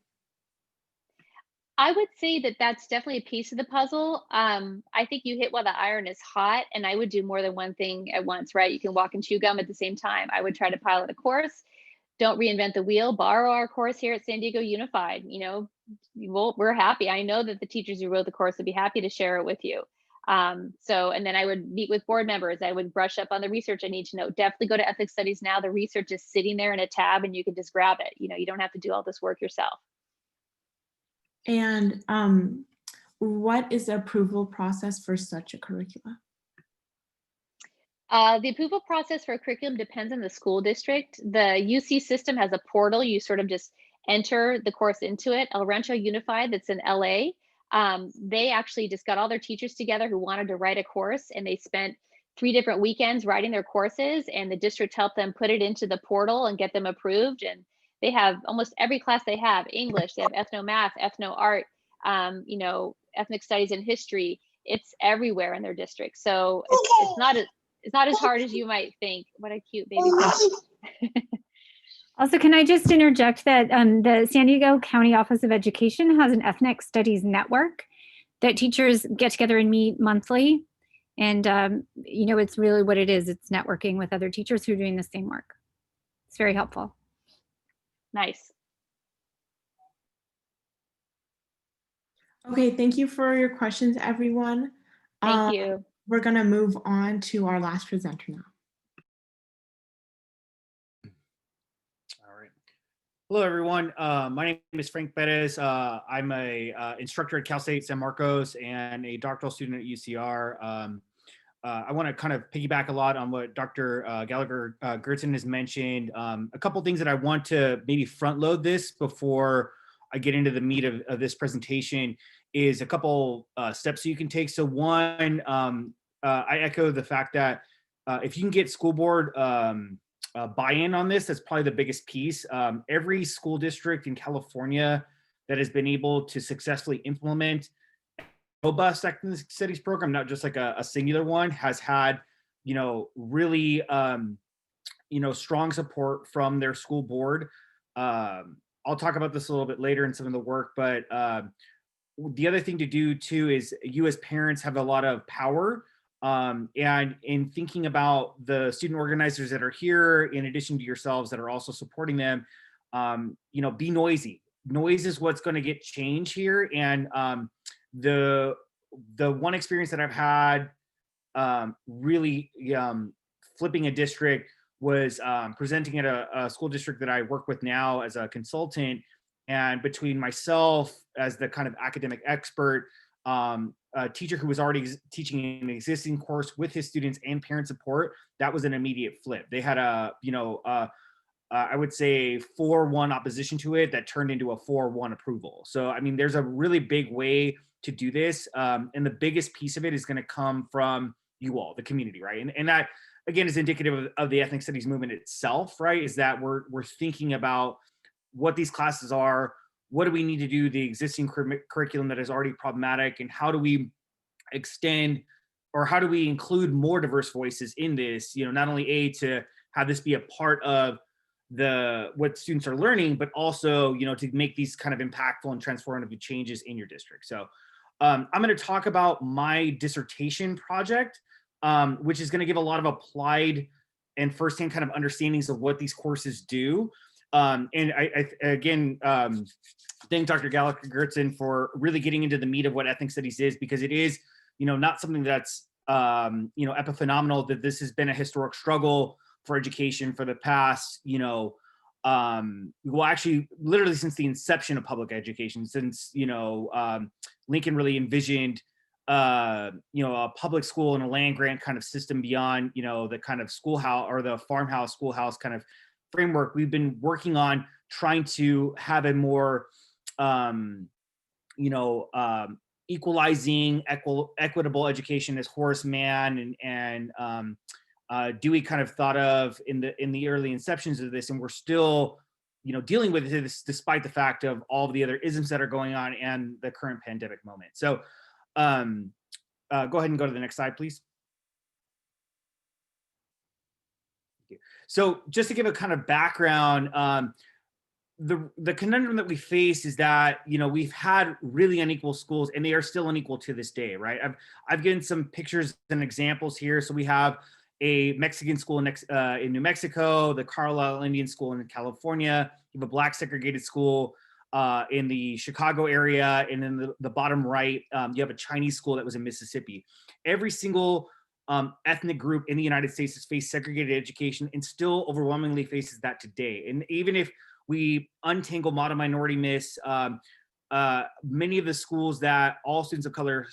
I would say that that's definitely a piece of the puzzle. I think you hit while the iron is hot, and I would do more than one thing at once, right? You can walk and chew gum at the same time. I would try to pilot a course. Don't reinvent the wheel. Borrow our course here at San Diego Unified. We're happy. I know that the teachers who wrote the course would be happy to share it with you. And then I would meet with board members. I would brush up on the research I need to know. Definitely go to ethics studies now. The research is sitting there in a tab, and you can just grab it. You don't have to do all this work yourself. And what is the approval process for such a curricula? The approval process for a curriculum depends on the school district. The UC system has a portal. You sort of just enter the course into it. El Rancho Unified, that's in LA, they actually just got all their teachers together who wanted to write a course, and they spent 3 different weekends writing their courses, and the district helped them put it into the portal and get them approved. And they have almost every class they have: English, they have ethno math, ethno art, ethnic studies and history. It's everywhere in their district. So it's not as hard as you might think. What a cute baby. Also, can I just interject that the San Diego County Office of Education has an ethnic studies network that teachers get together and meet monthly. And, it's really what it is. It's networking with other teachers who are doing the same work. It's very helpful. Nice. Okay, thank you for your questions, everyone. Thank you. We're going to move on to our last presenter now. All right. Hello, everyone. My name is Frank Perez. I'm a instructor at Cal State San Marcos and a doctoral student at UCR. I want to kind of piggyback a lot on what Dr. Gallagher-Geurtsen has mentioned. A couple things that I want to maybe front load this before I get into the meat of this presentation is a couple steps you can take. So one, I echo the fact that if you can get school board buy-in on this, that's probably the biggest piece. Every school district in California that has been able to successfully implement a robust ethnic studies program, not just like a singular one, has had, really, strong support from their school board. I'll talk about this a little bit later in some of the work, but the other thing to do too is you as parents have a lot of power. And in thinking about the student organizers that are here, in addition to yourselves that are also supporting them, be noisy. Noise is what's going to get change here. And the one experience that I've had really flipping a district was presenting at a school district that I work with now as a consultant. And between myself as the kind of academic expert, a teacher who was already teaching an existing course with his students and parent support, that was an immediate flip. They had I would say 4-1 opposition to it that turned into a 4-1 approval. So, I mean, there's a really big way to do this. And the biggest piece of it is going to come from you all, the community, right? And that, again, is indicative of the ethnic studies movement itself, right? Is that we're thinking about what these classes are, what do we need to do the existing curriculum that is already problematic, and how do we extend, or how do we include more diverse voices in this, not only to have this be a part of what students are learning, but also, to make these kind of impactful and transformative changes in your district. So I'm going to talk about my dissertation project, which is going to give a lot of applied and firsthand kind of understandings of what these courses do. And I again, thank Dr. Gallagher-Geurtsen for really getting into the meat of what ethnic studies is, because it is, not something that's, epiphenomenal, that this has been a historic struggle for education for the past, actually literally since the inception of public education, since, Lincoln really envisioned, a public school and a land grant kind of system beyond, the kind of schoolhouse or the farmhouse schoolhouse kind of framework. We've been working on trying to have a more, equalizing, equitable education, as Horace Mann and Dewey kind of thought of in the early inceptions of this. And we're still, dealing with this despite the fact of all of the other isms that are going on and the current pandemic moment. So go ahead and go to the next slide, please. So just to give a kind of background, the conundrum that we face is that, you know, we've had really unequal schools, and they are still unequal to this day, right? I've given some pictures and examples here. So we have a Mexican school in New Mexico, the Carlisle Indian School in California. You have a Black segregated school in the Chicago area, and in the bottom right, you have a Chinese school that was in Mississippi. Every single ethnic group in the United States has faced segregated education, and still overwhelmingly faces that today. And even if we untangle model minority myths, many of the schools that all students of color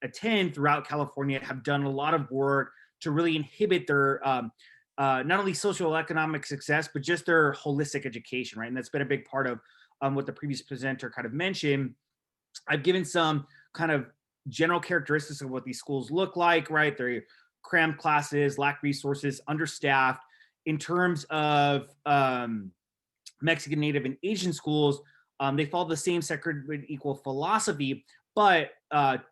attend throughout California have done a lot of work to really inhibit their not only socioeconomic success, but just their holistic education, right? And that's been a big part of what the previous presenter kind of mentioned. I've given some kind of general characteristics of what these schools look like, right? They're crammed classes, lack resources, understaffed. In terms of Mexican, Native, and Asian schools, they follow the same separate but equal philosophy. But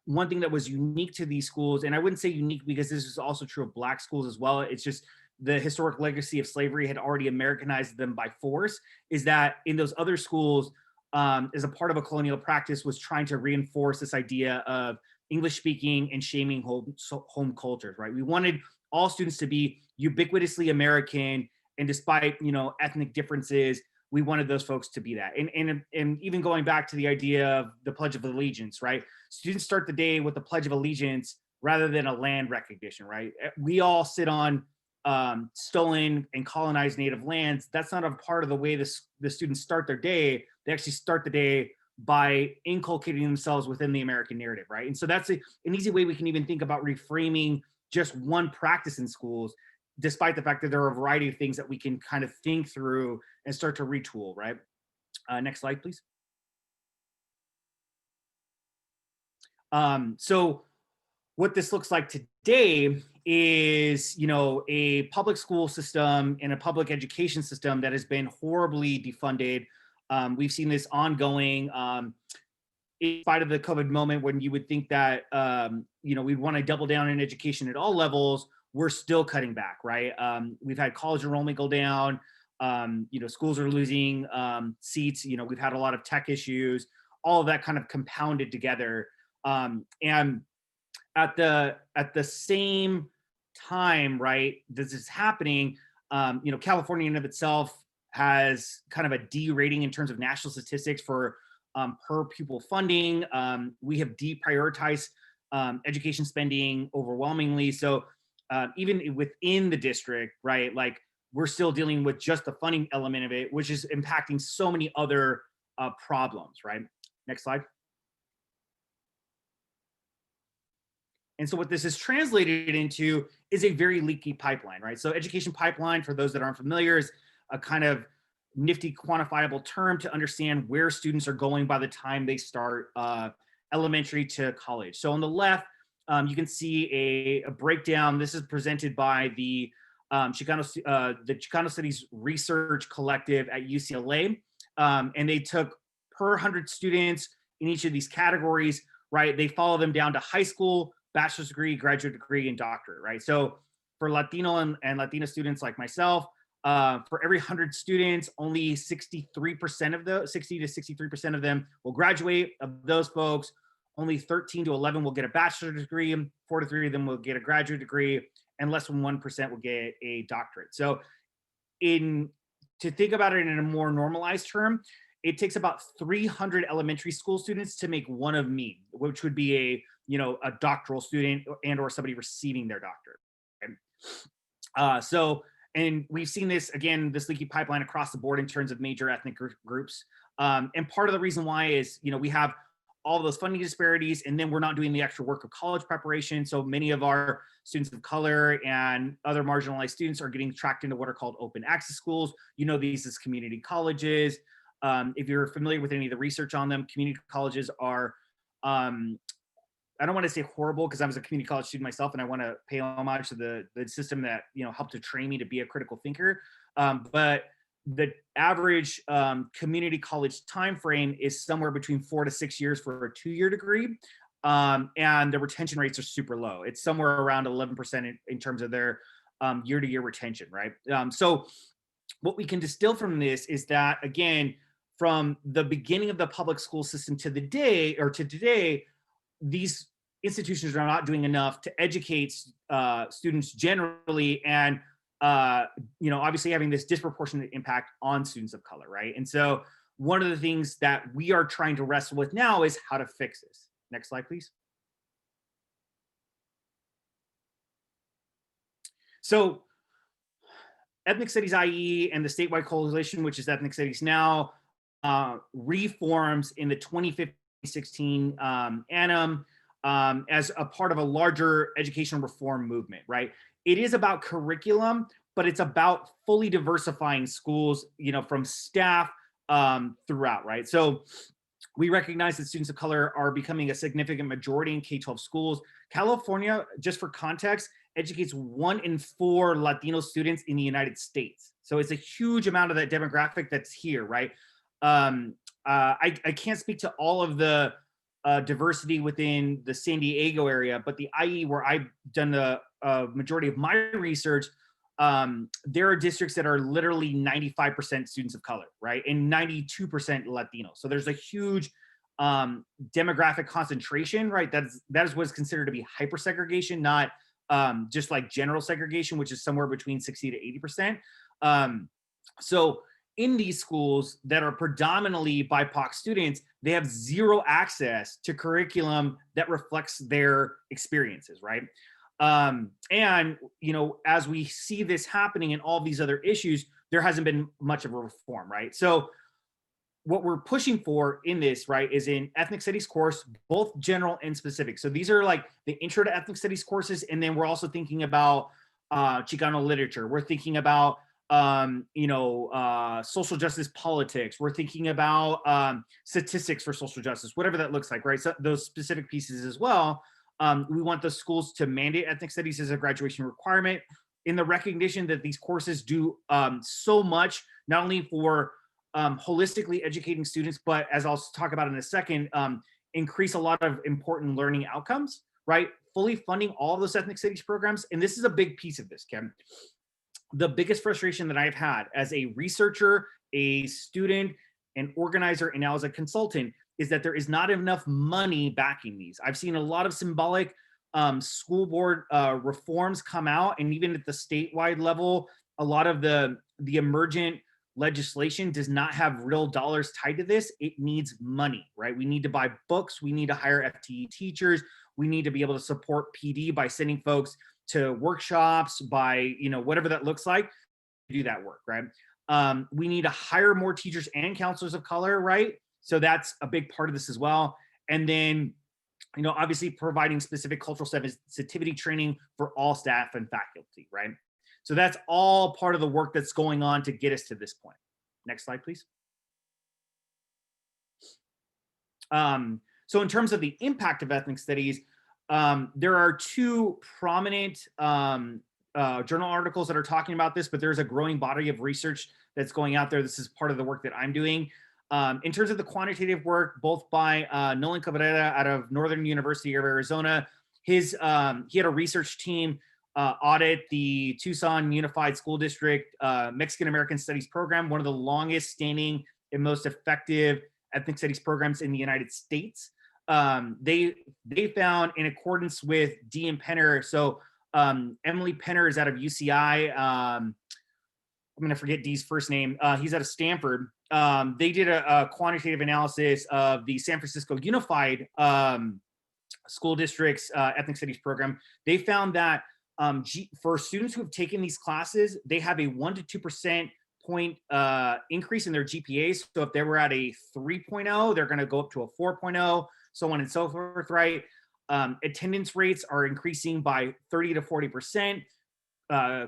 one thing that was unique to these schools, and I wouldn't say unique because this is also true of Black schools as well, it's just the historic legacy of slavery had already Americanized them by force, is that in those other schools, as a part of a colonial practice, was trying to reinforce this idea of English speaking and shaming home cultures, right? We wanted all students to be ubiquitously American, and despite, you know, ethnic differences, we wanted those folks to be that. And even going back to the idea of the Pledge of Allegiance, right? Students start the day with the Pledge of Allegiance rather than a land recognition, right? We all sit on stolen and colonized native lands. That's not a part of the way the students start their day. They actually start the day by inculcating themselves within the American narrative, right? And so that's an easy way we can even think about reframing just one practice in schools, despite the fact that there are a variety of things that we can kind of think through and start to retool, right? Next slide, please. So what this looks like today is, you know, a public school system and a public education system that has been horribly defunded. We've seen this ongoing, in spite of the COVID moment, when you would think that, you know, we'd want to double down in education at all levels, we're still cutting back, right? We've had college enrollment go down. You know, schools are losing seats. You know, we've had a lot of tech issues, all of that kind of compounded together. And at the same time, right, this is happening, you know, California in of itself has kind of a D rating in terms of national statistics for per pupil funding. We have deprioritized education spending overwhelmingly. So even within the district, right, like we're still dealing with just the funding element of it, which is impacting so many other problems, right? Next slide. And so what this is translated into is a very leaky pipeline, right? So education pipeline, for those that aren't familiar, is a kind of nifty quantifiable term to understand where students are going by the time they start elementary to college. So on the left, you can see a breakdown. This is presented by the Chicano Studies Research Collective at UCLA. And they took per 100 students in each of these categories, right? They follow them down to high school, bachelor's degree, graduate degree, and doctorate, right? So for Latino and Latina students like myself, for every 100 students, only 60 to 63% of them will graduate. Of those folks, only 13 to 11 will get a bachelor's degree, 4 to 3 of them will get a graduate degree, and less than 1% will get a doctorate. So to think about it in a more normalized term, it takes about 300 elementary school students to make one of me, which would be a doctoral student and or somebody receiving their doctorate. Okay? And we've seen this, again, this leaky pipeline across the board in terms of major ethnic groups. And part of the reason why is, we have all of those funding disparities, and then we're not doing the extra work of college preparation. So many of our students of color and other marginalized students are getting tracked into what are called open access schools. These as community colleges. If you're familiar with any of the research on them, community colleges are, I don't want to say horrible because I was a community college student myself, and I want to pay homage to the system that helped to train me to be a critical thinker. But the average community college time frame is somewhere between 4 to 6 years for a 2-year degree, and the retention rates are super low. It's somewhere around 11% in terms of their year-to-year retention, right? So what we can distill from this is that, again, from the beginning of the public school system to today, these institutions are not doing enough to educate students generally, and obviously having this disproportionate impact on students of color, right? And so one of the things that we are trying to wrestle with now is how to fix this. Next slide, please. So Ethnic Studies IE and the statewide coalition, which is Ethnic Studies Now, reforms in the 2015-16 annum as a part of a larger educational reform movement, right? It is about curriculum, but it's about fully diversifying schools, from staff throughout, right? So we recognize that students of color are becoming a significant majority in K-12 schools. California, just for context, educates 1 in 4 Latino students in the United States. So it's a huge amount of that demographic that's here, right? I can't speak to all of the diversity within the San Diego area, but the IE, where I've done the majority of my research, there are districts that are literally 95% students of color, right? And 92% Latino. So there's a huge demographic concentration, right? That is what's considered to be hypersegregation, not just like general segregation, which is somewhere between 60 to 80%. So in these schools that are predominantly BIPOC students, they have zero access to curriculum that reflects their experiences, right? And, as we see this happening in all these other issues, there hasn't been much of a reform, right? So what we're pushing for in this, right, is in ethnic studies course, both general and specific. So these are like the intro to ethnic studies courses. And then we're also thinking about Chicano literature. We're thinking about, social justice politics. We're thinking about statistics for social justice, whatever that looks like, right? So those specific pieces as well. We want the schools to mandate ethnic studies as a graduation requirement, in the recognition that these courses do so much, not only for holistically educating students, but as I'll talk about in a second, increase a lot of important learning outcomes, right? Fully funding all of those ethnic studies programs. And this is a big piece of this, Kim. The biggest frustration that I've had as a researcher, a student, an organizer, and now as a consultant is that there is not enough money backing these. I've seen a lot of symbolic school board reforms come out, and even at the statewide level, a lot of the emergent legislation does not have real dollars tied to this. It needs money, right? We need to buy books. We need to hire FTE teachers. We need to be able to support PD by sending folks to workshops, by, whatever that looks like, to do that work, right? We need to hire more teachers and counselors of color, right? So that's a big part of this as well. And then, obviously providing specific cultural sensitivity training for all staff and faculty, right? So that's all part of the work that's going on to get us to this point. Next slide, please. So in terms of the impact of ethnic studies, there are 2 prominent journal articles that are talking about this, but there's a growing body of research that's going out there. This is part of the work that I'm doing. In terms of the quantitative work, both by Nolan Cabrera out of Northern University of Arizona, he had a research team audit the Tucson Unified School District Mexican American Studies program, one of the longest standing and most effective ethnic studies programs in the United States. They found, in accordance with Dean Penner, so Emily Penner is out of UCI. I'm going to forget Dee's first name. He's out of Stanford. They did a quantitative analysis of the San Francisco Unified School District's ethnic studies program. They found that for students who have taken these classes, they have a 1 to 2% point increase in their GPAs. So if they were at a 3.0, they're going to go up to a 4.0, so on and so forth, right? Attendance rates are increasing by 30 to 40%.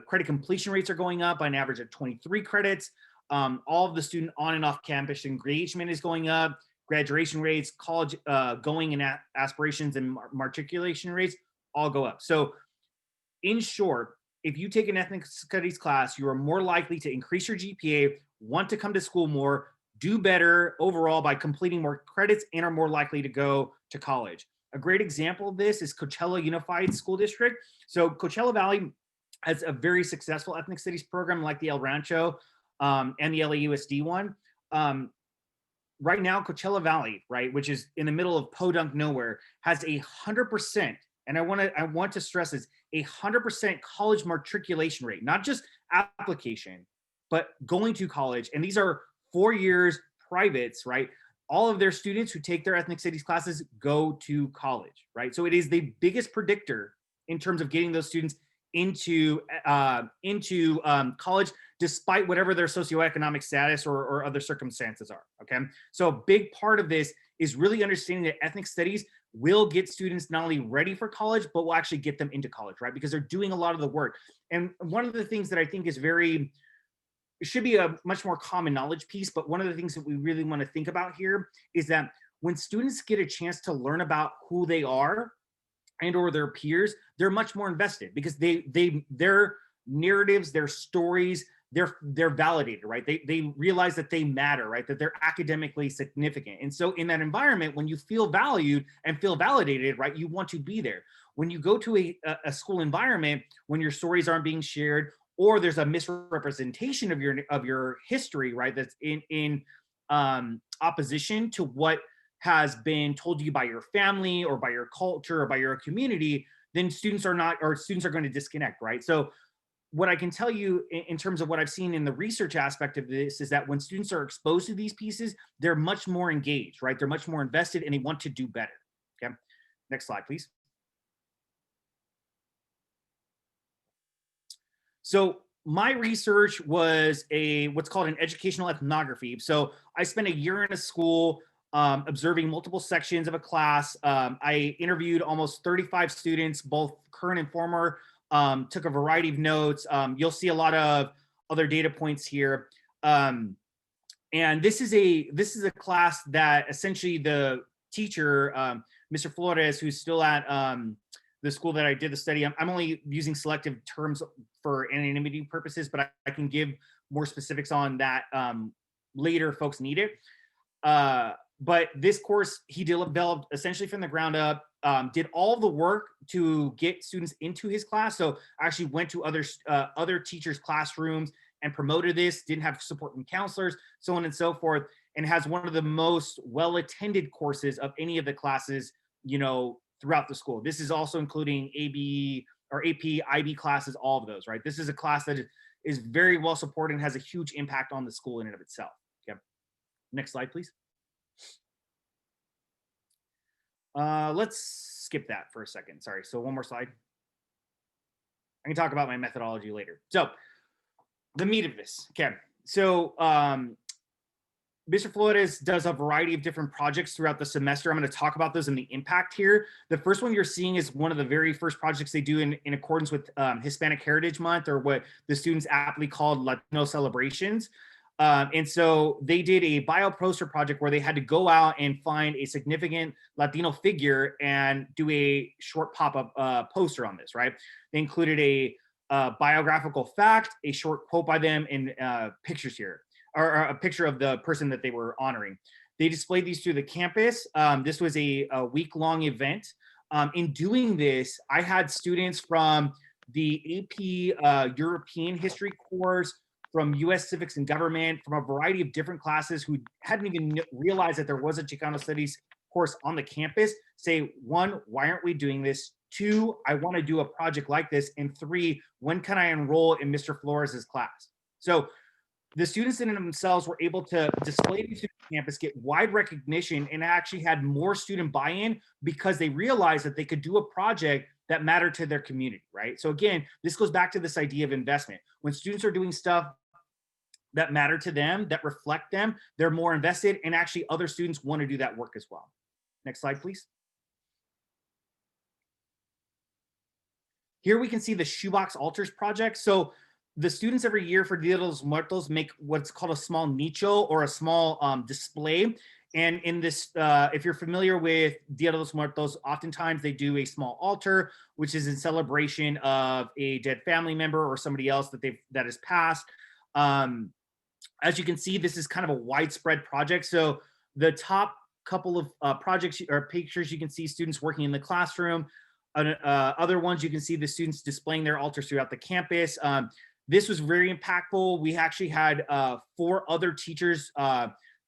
Credit completion rates are going up by an average of 23 credits. All of the student on and off campus engagement is going up. Graduation rates, college going and aspirations and matriculation rates all go up. So in short, if you take an ethnic studies class, you are more likely to increase your GPA, want to come to school more, do better overall by completing more credits, and are more likely to go to college. A great example of this is Coachella Unified School District. So Coachella Valley has a very successful ethnic studies program like the El Rancho. and the LAUSD one. Right now, Coachella Valley, right, which is in the middle of podunk nowhere, has 100%, and I want to stress this, 100% college matriculation rate, not just application, but going to college. And these are 4 years privates, right? All of their students who take their ethnic studies classes go to college, right? So it is the biggest predictor in terms of getting those students into college, despite whatever their socioeconomic status or other circumstances are, okay? So a big part of this is really understanding that ethnic studies will get students not only ready for college, but will actually get them into college, right? Because they're doing a lot of the work. And one of the things that I think is it should be a much more common knowledge piece, but one of the things that we really want to think about here is that when students get a chance to learn about who they are and or their peers, they're much more invested because their narratives, their stories, they're validated, right? They realize that they matter, right? That they're academically significant. And so in that environment, when you feel valued and feel validated, right, you want to be there. When you go to a school environment, when your stories aren't being shared, or there's a misrepresentation of your history, right, that's in opposition to what has been told to you by your family or by your culture or by your community, then students are going to disconnect, right? So what I can tell you in terms of what I've seen in the research aspect of this is that when students are exposed to these pieces, they're much more engaged, right? They're much more invested and they want to do better, okay? Next slide, please. So my research was what's called an educational ethnography. So I spent a year in a school observing multiple sections of a class. I interviewed almost 35 students, both current and former, took a variety of notes. You'll see a lot of other data points here. And this is a class that essentially the teacher, Mr. Flores, who's still at the school that I did the study. I'm only using selective terms for anonymity purposes, but I can give more specifics on that later if folks need it. But this course he developed essentially from the ground up, did all the work to get students into his class. So I actually went to other teachers' classrooms and promoted this, didn't have support from counselors, so on and so forth, and has one of the most well-attended courses of any of the classes, throughout the school. This is also including AB or AP, IB classes, all of those, right? This is a class that is very well supported and has a huge impact on the school in and of itself. Okay, next slide, please. Let's skip that for a second. Sorry, so one more slide. I can talk about my methodology later. So the meat of this, okay. So Mr. Flores does a variety of different projects throughout the semester. I'm going to talk about those and the impact here. The first one you're seeing is one of the very first projects they do in accordance with Hispanic Heritage Month, or what the students aptly called Latino celebrations. And so they did a bio poster project where they had to go out and find a significant Latino figure and do a short pop-up poster on this, right? They included a biographical fact, a short quote by them, and pictures here, or a picture of the person that they were honoring. They displayed these through the campus. This was a week-long event. In doing this, I had students from the AP European History course, from US Civics and Government, from a variety of different classes who hadn't even realized that there was a Chicano Studies course on the campus, say, 1, why aren't we doing this? 2, I want to do a project like this. And 3, when can I enroll in Mr. Flores's class? So the students in themselves were able to display these to the campus, get wide recognition, and actually had more student buy-in because they realized that they could do a project that mattered to their community, right? So again, this goes back to this idea of investment. When students are doing stuff that matter to them, that reflect them, they're more invested, and actually other students want to do that work as well. Next slide, please. Here we can see the Shoebox Altars project. So the students every year for Dia de los Muertos make what's called a small nicho, or a small display. And in this, if you're familiar with Dia de los Muertos, oftentimes they do a small altar, which is in celebration of a dead family member or somebody else that has passed. As you can see, this is kind of a widespread project. So the top couple of projects or pictures, you can see students working in the classroom. Other ones, you can see the students displaying their altars throughout the campus. This was very impactful. We actually had 4 other teachers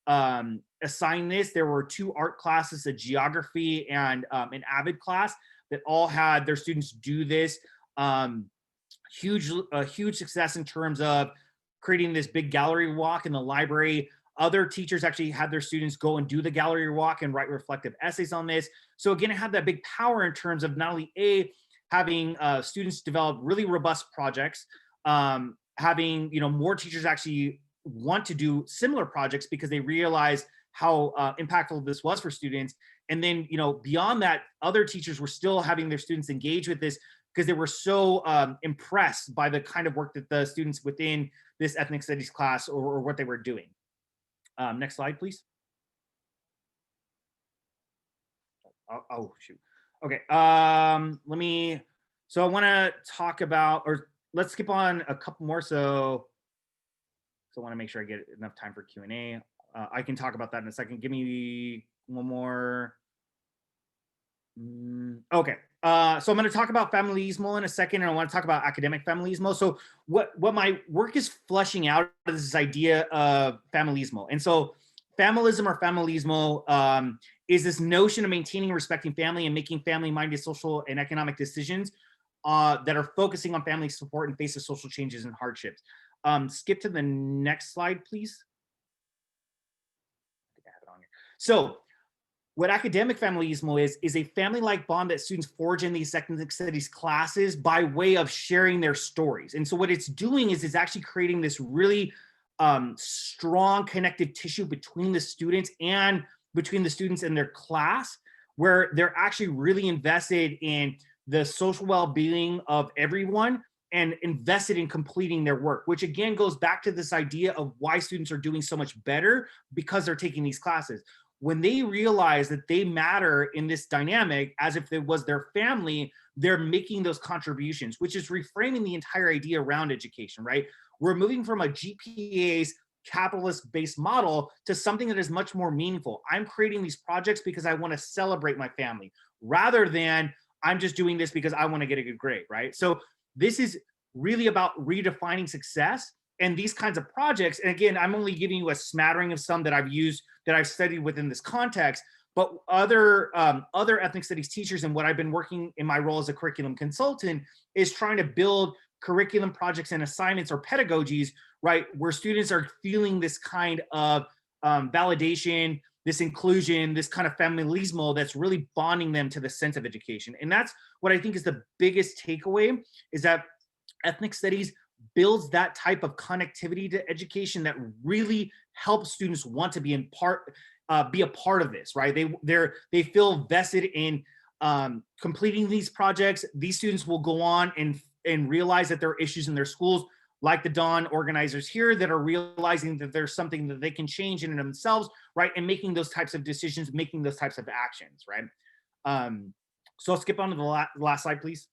assign this. There were 2 art classes, a geography and an AVID class that all had their students do this. Huge success in terms of creating this big gallery walk in the library. Other teachers actually had their students go and do the gallery walk and write reflective essays on this. So again, it had that big power in terms of not only having students develop really robust projects, having more teachers actually want to do similar projects because they realize how impactful this was for students. And then beyond that, other teachers were still having their students engage with this because they were so impressed by the kind of work that the students within this ethnic studies class or what they were doing. Next slide, please. Oh shoot. Okay. So I want to talk about, or let's skip on a couple more. So I want to make sure I get enough time for Q&A. I can talk about that in a second. Give me one more. Okay. So I'm going to talk about familismo in a second, and I want to talk about academic familismo. So what my work is fleshing out is this idea of familismo. And so familism or familismo is this notion of maintaining and respecting family and making family-minded social and economic decisions that are focusing on family support in face of social changes and hardships. Skip to the next slide, please. I think I have it on here. So what academic familismo is a family-like bond that students forge in these ethnic studies classes by way of sharing their stories. And so what it's doing is it's actually creating this really strong connective tissue between the students and their class, where they're actually really invested in the social well-being of everyone and invested in completing their work, which again goes back to this idea of why students are doing so much better because they're taking these classes. When they realize that they matter in this dynamic as if it was their family, they're making those contributions, which is reframing the entire idea around education, right? We're moving from a GPA's capitalist-based model to something that is much more meaningful. I'm creating these projects because I want to celebrate my family, rather than I'm just doing this because I want to get a good grade, right? So this is really about redefining success and these kinds of projects. And again, I'm only giving you a smattering of some that I've used, that I've studied within this context, but other ethnic studies teachers and what I've been working in my role as a curriculum consultant is trying to build curriculum projects and assignments or pedagogies, right, where students are feeling this kind of validation, this inclusion, this kind of familismo that's really bonding them to the sense of education. And that's what I think is the biggest takeaway, is that ethnic studies builds that type of connectivity to education that really helps students want to be a part of this, right? They feel vested in completing these projects. These students will go on and realize that there are issues in their schools, like the Dawn organizers here, that are realizing that there's something that they can change in themselves, right? And making those types of decisions, making those types of actions, right? So I'll skip on to the last slide, please.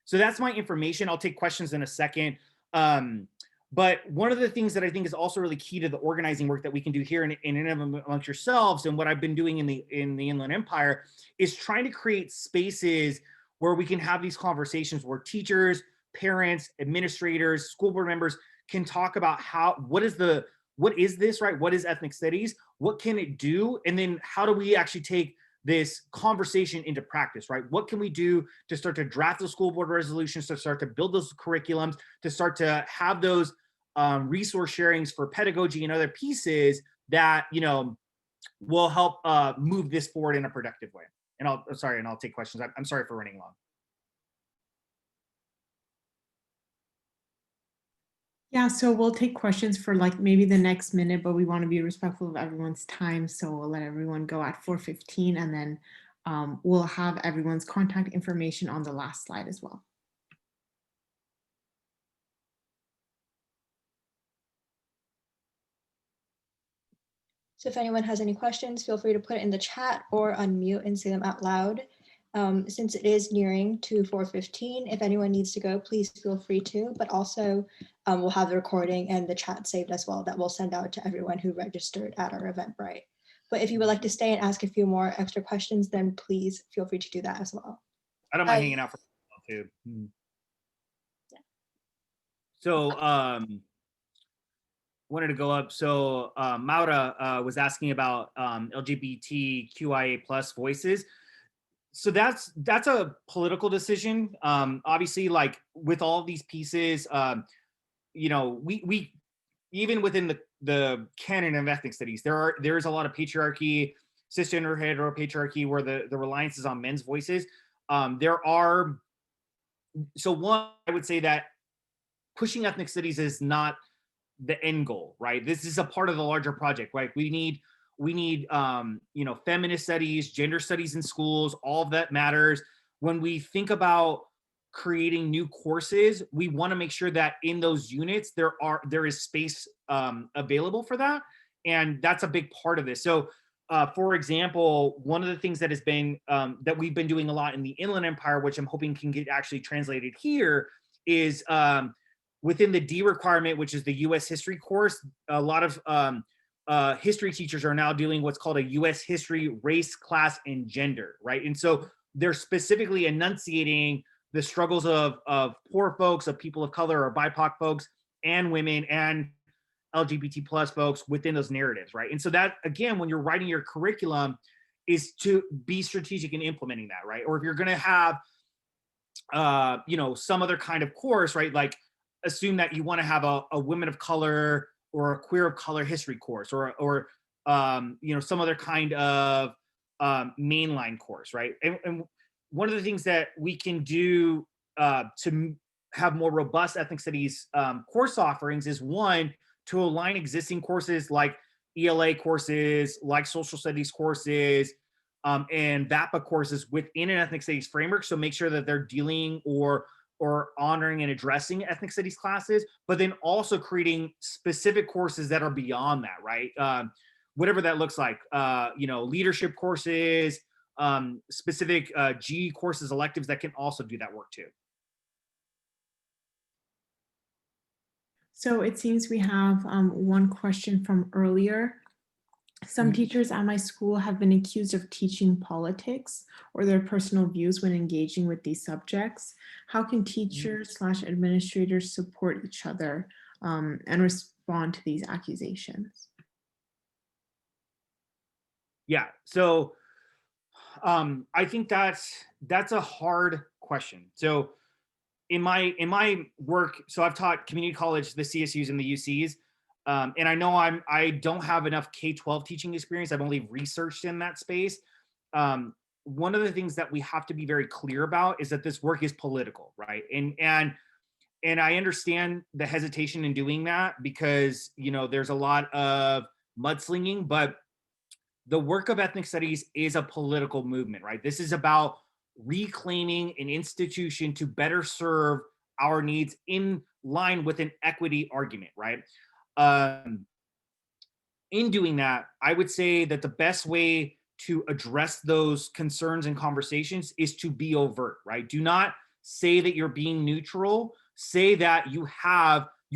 So that's my information. I'll take questions in a second. But one of the things that I think is also really key to the organizing work that we can do here in amongst yourselves, and what I've been doing in the Inland Empire, is trying to create spaces where we can have these conversations where teachers, parents, administrators, school board members can talk about what is this, right? What is ethnic studies? What can it do? And then how do we actually take this conversation into practice, right? What can we do to start to draft those school board resolutions, to start to build those curriculums, to start to have those resource sharings for pedagogy and other pieces that, will help move this forward in a productive way. And I'll take questions. I'm sorry for running long. Yeah, so we'll take questions for like maybe the next minute, but we want to be respectful of everyone's time. So we'll let everyone go at 4:15, and then we'll have everyone's contact information on the last slide as well. So if anyone has any questions, feel free to put it in the chat or unmute and say them out loud. Since it is nearing to 4:15, if anyone needs to go, please feel free to, but also we'll have the recording and the chat saved as well that we'll send out to everyone who registered at our Eventbrite. But if you would like to stay and ask a few more extra questions, then please feel free to do that as well. I don't mind hanging out for a while too. So wanted to go up. So Maura was asking about LGBTQIA plus voices. So that's a political decision. Obviously, like with all of these pieces, you know, we even within the canon of ethnic studies, there is a lot of patriarchy, cisgender heteropatriarchy, where the reliance is on men's voices. There are, so one, I would say that pushing ethnic studies is not the end goal, right? This is a part of the larger project, right? We need you know, feminist studies, gender studies in schools, all of that matters. When we think about creating new courses, we want to make sure that in those units there is space available for that, and that's a big part of this. So for example, one of the things that has been that we've been doing a lot in the Inland Empire, which I'm hoping can get actually translated here, is within the D requirement, which is the US history course. A lot of history teachers are now doing what's called a US history, race, class, and gender, right? And so they're specifically enunciating the struggles of poor folks, of people of color or BIPOC folks, and women, and LGBT plus folks within those narratives, right? And so that, again, when you're writing your curriculum, is to be strategic in implementing that, right? Or if you're gonna have, you know, some other kind of course, right? Like assume that you wanna have a women of color or a queer of color history course, or you know, some other kind of mainline course, right? And one of the things that we can do to have more robust ethnic studies course offerings is, one, to align existing courses like ELA courses, like social studies courses, and VAPA courses within an ethnic studies framework. So make sure that they're dealing or honoring and addressing ethnic studies classes, but then also creating specific courses that are beyond that, right? Whatever that looks like, you know, leadership courses, specific G courses, electives that can also do that work too. So it seems we have one question from earlier. Some teachers at my school have been accused of teaching politics or their personal views when engaging with these subjects. How can teachers / administrators support each other and respond to these accusations? Yeah, so I think that's a hard question. So in my work, so I've taught community college, the CSUs and the UCs, and I know I don't have enough K-12 teaching experience. I've only researched in that space. One of the things that we have to be very clear about is that this work is political, right? And I understand the hesitation in doing that because, you know, there's a lot of mudslinging, but the work of ethnic studies is a political movement, right? This is about reclaiming an institution to better serve our needs in line with an equity argument, right? In doing that, I would say that the best way to address those concerns and conversations is to be overt, right? Do not say that you're being neutral. Say that you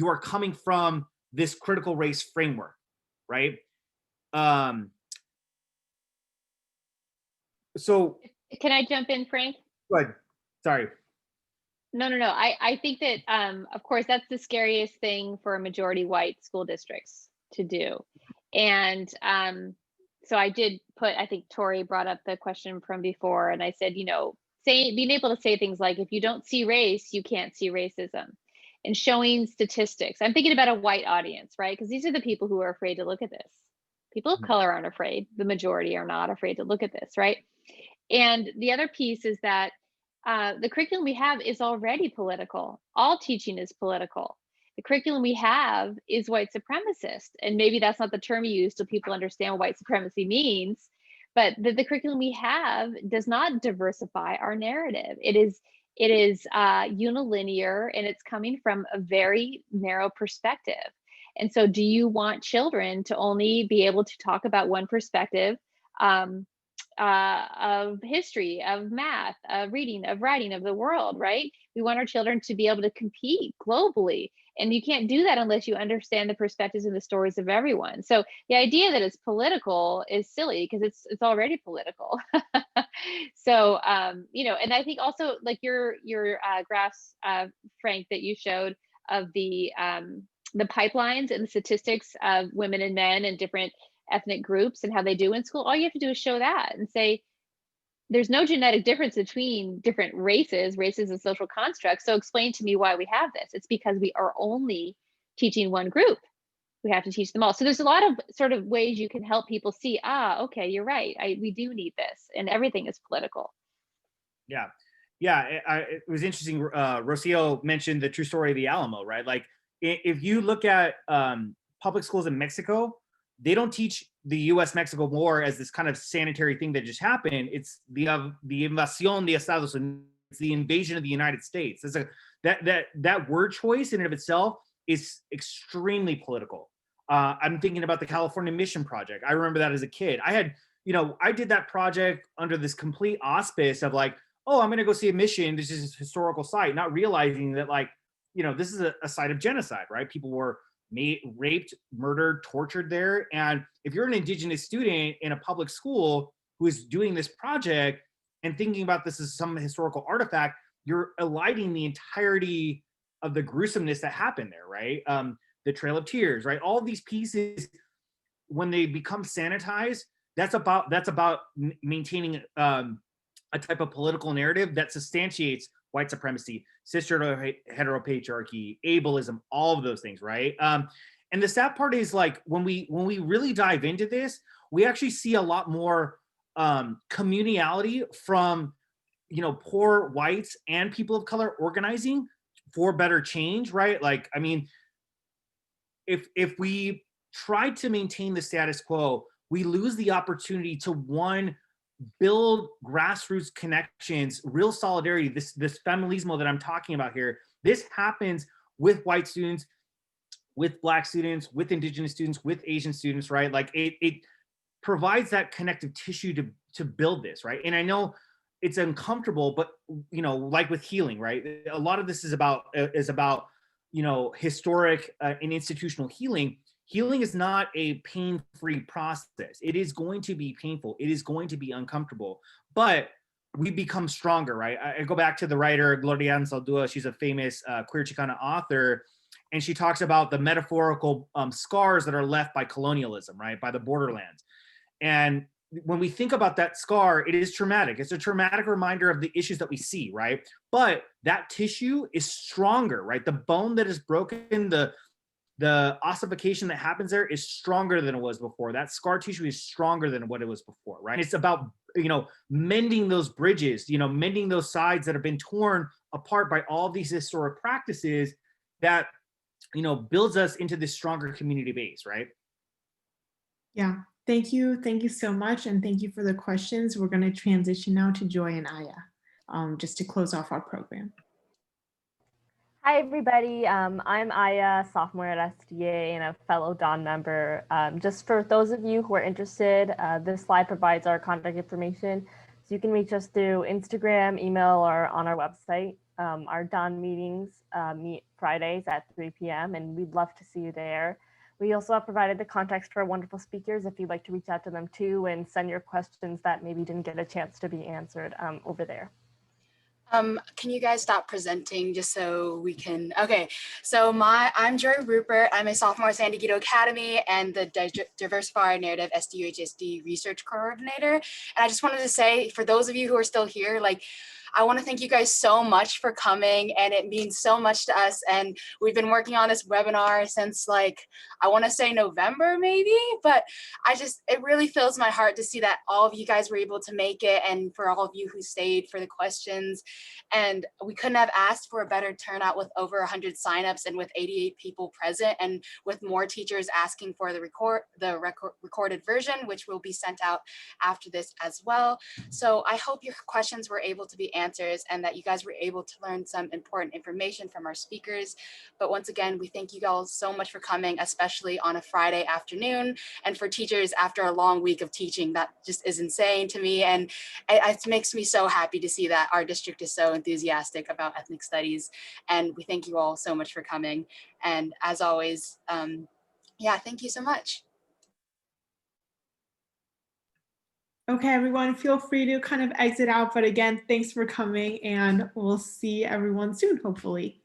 are coming from this critical race framework, right? So can I jump in, Frank? Good. Sorry. No. I think that, of course, that's the scariest thing for majority white school districts to do. And so I did put, I think Tori brought up the question from before, and I said, you know, being able to say things like, if you don't see race, you can't see racism, and showing statistics. I'm thinking about a white audience, right? Because these are the people who are afraid to look at this. People of color aren't afraid. The majority are not afraid to look at this, right? And the other piece is that the curriculum we have is already political. All teaching is political. The curriculum we have is white supremacist. And maybe that's not the term you use so people understand what white supremacy means, but the curriculum we have does not diversify our narrative. It is unilinear, and it's coming from a very narrow perspective. And so do you want children to only be able to talk about one perspective of history, of math, of reading, of writing, of the world, right? We want our children to be able to compete globally. And you can't do that unless you understand the perspectives and the stories of everyone. So the idea that it's political is silly because it's already political. So, you know, and I think also like your graphs, Frank, that you showed, the pipelines and the statistics of women and men and different ethnic groups and how they do in school, all you have to do is show that and say, there's no genetic difference between different races and social constructs. So explain to me why we have this. It's because we are only teaching one group. We have to teach them all. So there's a lot of sort of ways you can help people see, okay, you're right. We do need this, and everything is political. Yeah. Yeah. It was interesting. Rocio mentioned the true story of the Alamo, right? Like if you look at public schools in Mexico, they don't teach the U.S.-Mexico war as this kind of sanitary thing that just happened. It's the invasión de Estados Unidos. It's the invasion of the United States. It's that word choice in and of itself is extremely political. I'm thinking about the California Mission Project. I remember that as a kid. I did that project under this complete auspice of like, oh, I'm going to go see a mission. This is a historical site, not realizing that this is a site of genocide, right? People were raped, murdered, tortured there. And if you're an Indigenous student in a public school who is doing this project and thinking about this as some historical artifact, you're eliding the entirety of the gruesomeness that happened there, right? The Trail of Tears, right? All these pieces, when they become sanitized, that's about maintaining a type of political narrative that substantiates white supremacy, cisgender heteropatriarchy, ableism, all of those things, right? And the sad part is like when we really dive into this, we actually see a lot more communality from poor whites and people of color organizing for better change, right? Like, I mean, if we try to maintain the status quo, we lose the opportunity to build grassroots connections, real solidarity, this feminismo that I'm talking about here. This happens with white students, with Black students, with Indigenous students, with Asian students, right? Like it provides that connective tissue to build this, right? And I know it's uncomfortable, but like with healing, right? A lot of this is about historic and institutional healing. Healing is not a pain-free process. It is going to be painful. It is going to be uncomfortable, but we become stronger, right? I go back to the writer Gloria Anzaldúa. She's a famous queer Chicana author, and she talks about the metaphorical scars that are left by colonialism, right? By the borderlands. And when we think about that scar, it is traumatic. It's a traumatic reminder of the issues that we see, right? But that tissue is stronger, right? The bone that is broken, the ossification that happens there is stronger than it was before. That scar tissue is stronger than what it was before, right? It's about, mending those bridges, mending those sides that have been torn apart by all these historic practices that, builds us into this stronger community base, right? Yeah, thank you. Thank you so much. And thank you for the questions. We're going to transition now to Joy and Aya, just to close off our program. Hi, everybody. I'm Aya, sophomore at SDA and a fellow Dawn member. Just for those of you who are interested, this slide provides our contact information. So you can reach us through Instagram, email, or on our website. Our Dawn meetings meet Fridays at 3 p.m. and we'd love to see you there. We also have provided the contacts for our wonderful speakers if you'd like to reach out to them too and send your questions that maybe didn't get a chance to be answered over there. Can you guys stop presenting just so we can, okay. So I'm Ruppert. I'm a sophomore at San Diego Academy and the Diversify Our Narrative SDUHSD research coordinator. And I just wanted to say, for those of you who are still here, I want to thank you guys so much for coming, and it means so much to us. And we've been working on this webinar since I want to say November maybe, but it really fills my heart to see that all of you guys were able to make it, and for all of you who stayed for the questions. And we couldn't have asked for a better turnout with over 100 signups and with 88 people present, and with more teachers asking for the recorded version, which will be sent out after this as well. So I hope your questions were able to be answers and that you guys were able to learn some important information from our speakers. But once again, we thank you all so much for coming, especially on a Friday afternoon, and for teachers after a long week of teaching. That just is insane to me, and it makes me so happy to see that our district is so enthusiastic about ethnic studies. And we thank you all so much for coming. And as always, yeah, thank you so much. Okay, everyone, feel free to kind of exit out. But again, thanks for coming, and we'll see everyone soon, hopefully.